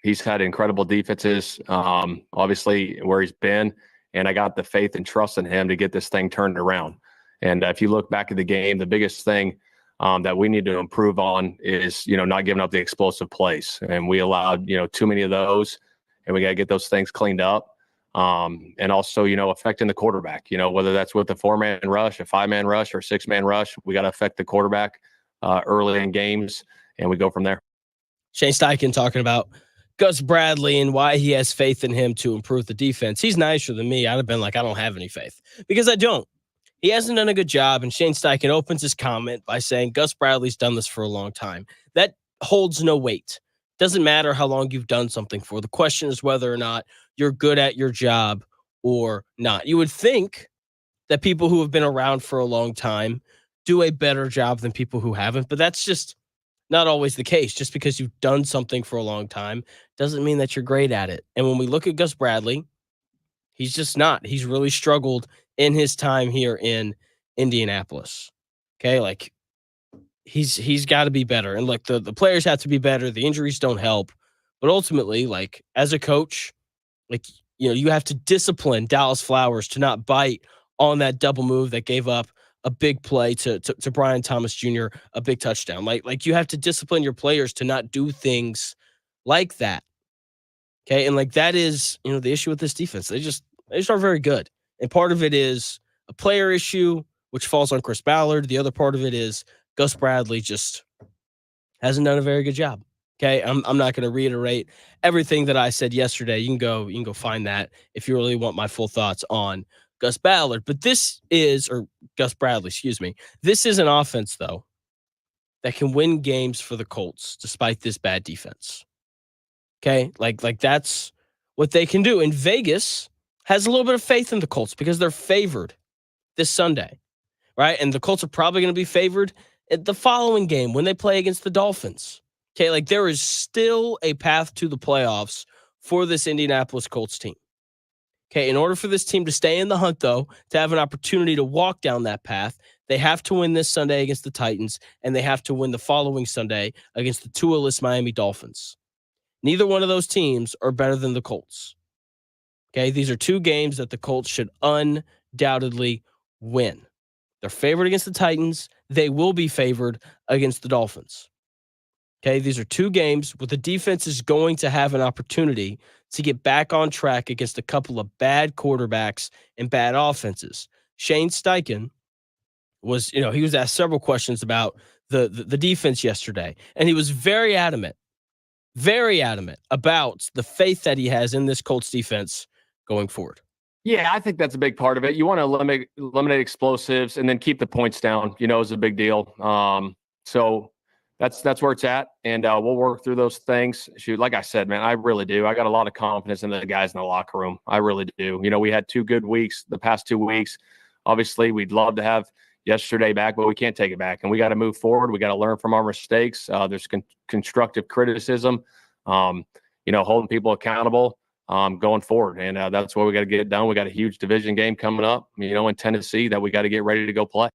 he's had incredible defenses, obviously, where he's been. And I got the faith and trust in him to get this thing turned around. And if you look back at the game, the biggest thing that we need to improve on is, not giving up the explosive plays. And we allowed, too many of those, and we got to get those things cleaned up. And also, affecting the quarterback, whether that's with a 4-man rush, a 5-man rush, or 6-man rush, we got to affect the quarterback early in games, and we go from there. Shane Steichen talking about Gus Bradley and why he has faith in him to improve the defense. He's nicer than me. I'd have been like, I don't have any faith, because I don't. He hasn't done a good job. And Shane Steichen opens his comment by saying Gus Bradley's done this for a long time. That holds no weight. Doesn't matter how long you've done something for. The question is whether or not you're good at your job or not. You would think that people who have been around for a long time do a better job than people who haven't, but that's just not always the case. Just because you've done something for a long time doesn't mean that you're great at it. And when we look at Gus Bradley, he's just not. He's really struggled in his time here in Indianapolis. Okay, like he's got to be better. And like the players have to be better. The injuries don't help. But ultimately, like as a coach, like you have to discipline Dallas Flowers to not bite on that double move that gave up a big play to Brian Thomas Jr., a big touchdown. Like you have to discipline your players to not do things like that. Okay. And like that is, the issue with this defense. They just aren't very good. And part of it is a player issue, which falls on Chris Ballard. The other part of it is Gus Bradley just hasn't done a very good job. Okay. I'm not going to reiterate everything that I said yesterday. You can go find that if you really want my full thoughts on Gus Ballard. But Gus Bradley, excuse me. This is an offense, though, that can win games for the Colts despite this bad defense. Okay? Like that's what they can do. And Vegas has a little bit of faith in the Colts because they're favored this Sunday, right? And the Colts are probably going to be favored at the following game when they play against the Dolphins. Okay, like there is still a path to the playoffs for this Indianapolis Colts team. Okay, in order for this team to stay in the hunt, though, to have an opportunity to walk down that path, they have to win this Sunday against the Titans, and they have to win the following Sunday against the Tua-less Miami Dolphins. Neither one of those teams are better than the Colts. Okay, these are 2 games that the Colts should undoubtedly win. They're favored against the Titans. They will be favored against the Dolphins. Okay, these are 2 games where the defense is going to have an opportunity to get back on track against a couple of bad quarterbacks and bad offenses. Shane Steichen was, he was asked several questions about the defense yesterday, and he was very adamant about the faith that he has in this Colts defense going forward. Yeah, I think that's a big part of it. You want to eliminate explosives and then keep the points down, is a big deal. So that's where it's at. And we'll work through those things. Shoot, like I said, man, I really do. I got a lot of confidence in the guys in the locker room. I really do. We had 2 good weeks the past 2 weeks. Obviously, we'd love to have yesterday back, but we can't take it back. And we got to move forward. We got to learn from our mistakes. There's constructive criticism, holding people accountable. Going forward. And that's where we got to get it done. We got a huge division game coming up, in Tennessee that we got to get ready to go play.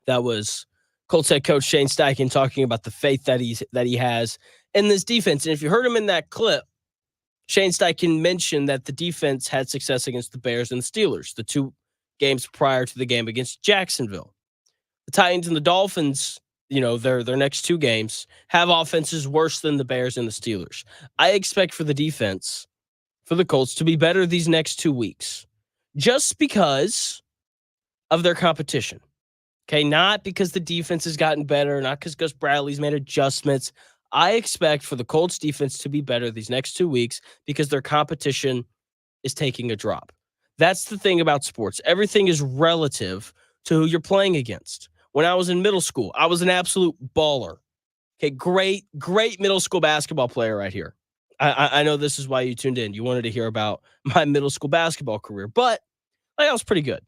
That was Colts head coach Shane Steichen talking about the faith that he has in this defense. And if you heard him in that clip, Shane Steichen mentioned that the defense had success against the Bears and the Steelers, the 2 games prior to the game against Jacksonville. The Titans and the Dolphins, their next 2 games have offenses worse than the Bears and the Steelers. I expect for the defense for the Colts to be better these next 2 weeks, just because of their competition. Okay, not because the defense has gotten better, not because Gus Bradley's made adjustments. I expect for the Colts defense to be better these next 2 weeks because their competition is taking a drop. That's the thing about sports. Everything is relative to who you're playing against. When I was in middle school, I was an absolute baller. Okay, great middle school basketball player right here. I know this is why you tuned in. You wanted to hear about my middle school basketball career, but I was pretty good.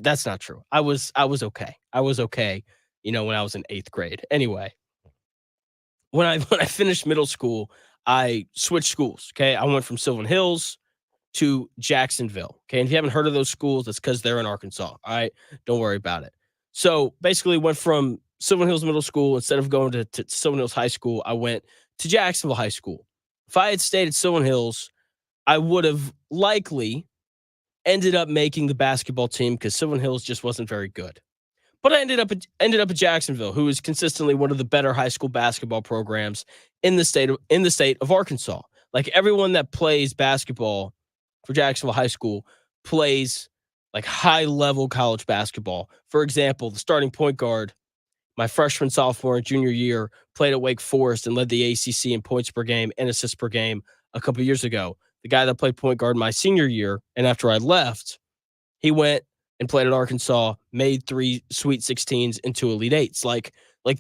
That's not true. I was okay. I was okay, when I was in 8th grade. Anyway, when I finished middle school, I switched schools. Okay, I went from Sylvan Hills to Jacksonville. Okay, and if you haven't heard of those schools, it's because they're in Arkansas. All right, don't worry about it. So basically, went from Sylvan Hills Middle School, instead of going to Sylvan Hills High School, I went to Jacksonville High School. If I had stayed at Sylvan Hills, I would have likely ended up making the basketball team because Sylvan Hills just wasn't very good. But I ended up at Jacksonville, who is consistently one of the better high school basketball programs in the state of Arkansas. Like, everyone that plays basketball for Jacksonville High School plays like high-level college basketball. For example, the starting point guard, my freshman, sophomore, and junior year, played at Wake Forest and led the ACC in points per game and assists per game a couple years ago. The guy that played point guard my senior year, and after I left, he went and played at Arkansas, made 3 Sweet 16s and 2 Elite 8s. Like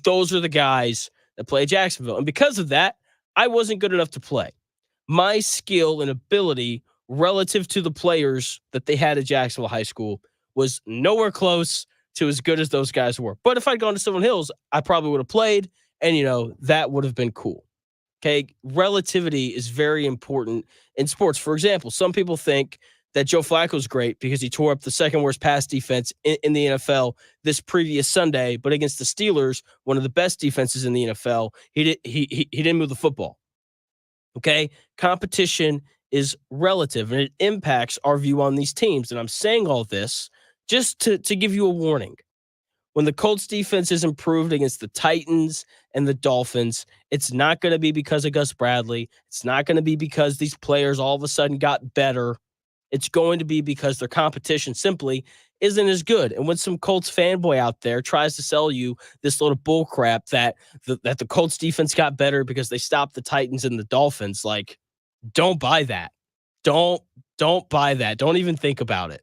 those are the guys that play at Jacksonville. And because of that, I wasn't good enough to play. My skill and ability relative to the players that they had at Jacksonville High School was nowhere close to as good as those guys were. But if I'd gone to Sylvan Hills, I probably would have played, and, that would have been cool. Okay, relativity is very important in sports. For example, some people think that Joe Flacco's great because he tore up the second worst pass defense in the NFL this previous Sunday, but against the Steelers, one of the best defenses in the NFL, he didn't move the football. Okay, competition is relative, and it impacts our view on these teams. And I'm saying all this just to give you a warning. When the Colts defense is improved against the Titans and the Dolphins, it's not going to be because of Gus Bradley. It's not going to be because these players all of a sudden got better. It's going to be because their competition simply isn't as good. And when some Colts fanboy out there tries to sell you this little bull crap that the Colts defense got better because they stopped the Titans and the Dolphins, like, don't buy that. Don't buy that. Don't even think about it.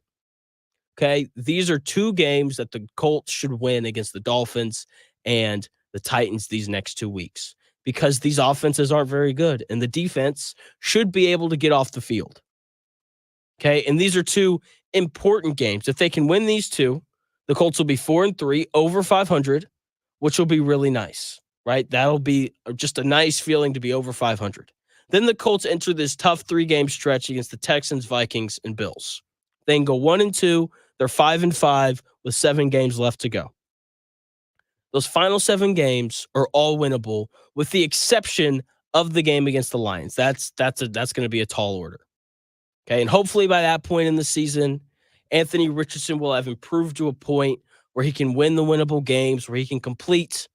Okay, these are 2 games that the Colts should win against the Dolphins and the Titans these next 2 weeks, because these offenses aren't very good and the defense should be able to get off the field. Okay, and these are 2 important games. If they can win these 2, the Colts will be 4-3, over 500, which will be really nice, right? That'll be just a nice feeling to be over 500. Then the Colts enter this tough 3-game stretch against the Texans, Vikings, and Bills. They can go 1-2. They're 5-5 with 7 games left to go. Those final 7 games are all winnable, with the exception of the game against the Lions. That's going to be a tall order. Okay, and hopefully by that point in the season, Anthony Richardson will have improved to a point where he can win the winnable games, where he can complete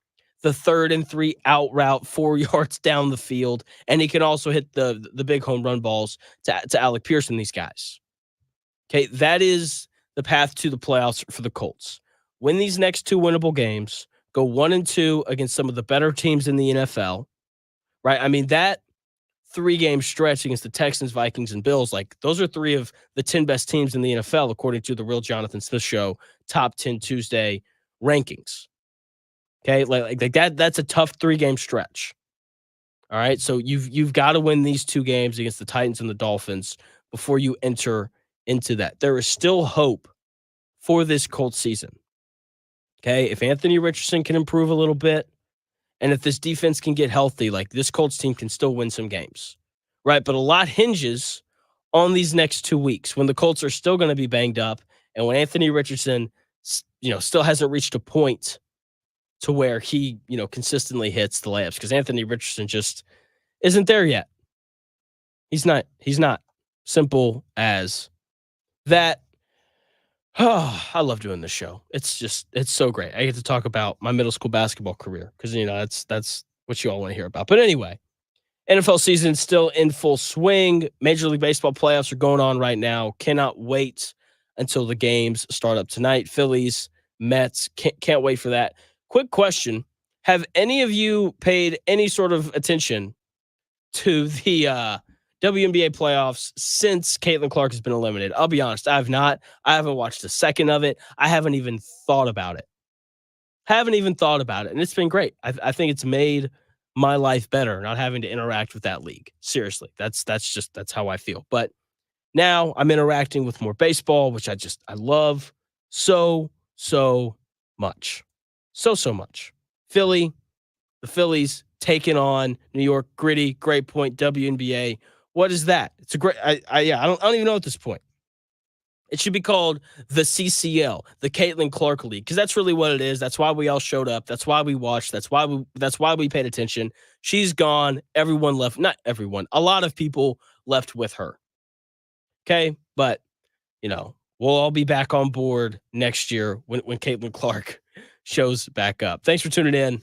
the 3rd and 3 out route 4 yards down the field, and he can also hit the big home run balls to Alec Pierce and these guys. Okay, that is the path to the playoffs for the Colts. Win these next 2 winnable games, go 1-2 against some of the better teams in the NFL, right? I mean, that 3-game stretch against the Texans, Vikings, and Bills, like those are 3 of the 10 best teams in the NFL, according to the Real Jonathan Smith Show Top 10 Tuesday rankings. Okay, like that's a tough 3-game stretch. All right, so you've got to win these 2 games against the Titans and the Dolphins before you enter into that. There is still hope for this Colts season. Okay, if Anthony Richardson can improve a little bit, and if this defense can get healthy, like this Colts team can still win some games, right? But a lot hinges on these next 2 weeks when the Colts are still going to be banged up, and when Anthony Richardson, still hasn't reached a point to where he, consistently hits the layups, because Anthony Richardson just isn't there yet. He's not. Simple as that. Oh, I love doing this show. It's so great. I get to talk about my middle school basketball career because, that's what you all want to hear about. But anyway, NFL season is still in full swing. Major League Baseball playoffs are going on right now. Cannot wait until the games start up tonight. Phillies, Mets, can't wait for that. Quick question. Have any of you paid any sort of attention to the WNBA playoffs since Caitlin Clark has been eliminated? I'll be honest, I have not. I haven't watched a second of it. I haven't even thought about it. And it's been great. I think it's made my life better not having to interact with that league. Seriously, that's how I feel. But now I'm interacting with more baseball, which I love so much. So much. The Phillies taking on New York, gritty, great point, WNBA. What is that? It's a great, I don't even know at this point. It should be called the CCL, the Caitlin Clark League, because that's really what it is. That's why we all showed up. That's why we watched. That's why we paid attention. She's gone. Everyone left. Not everyone. A lot of people left with her. Okay, but we'll all be back on board next year when Caitlin Clark shows back up. Thanks for tuning in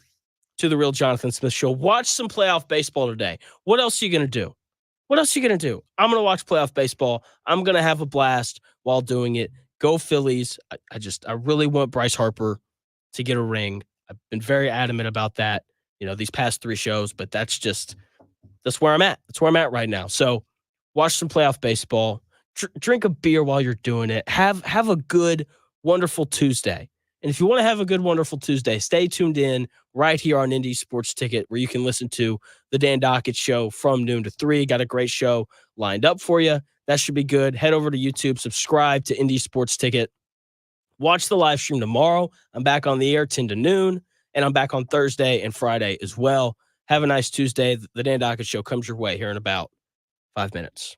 to the Real Jonathan Smith Show. Watch some playoff baseball today. What else are you going to do? I'm going to watch playoff baseball. I'm going to have a blast while doing it. Go Phillies. I really want Bryce Harper to get a ring. I've been very adamant about that, these past 3 shows, but that's where I'm at. That's where I'm at right now. So watch some playoff baseball. Drink a beer while you're doing it. Have a good, wonderful Tuesday. And if you want to have a good, wonderful Tuesday, stay tuned in right here on Indy Sports Ticket, where you can listen to the Dan Dockett Show from noon to 3. Got a great show lined up for you. That should be good. Head over to YouTube, subscribe to Indy Sports Ticket. Watch the live stream tomorrow. I'm back on the air 10 to noon, and I'm back on Thursday and Friday as well. Have a nice Tuesday. The Dan Dockett Show comes your way here in about 5 minutes.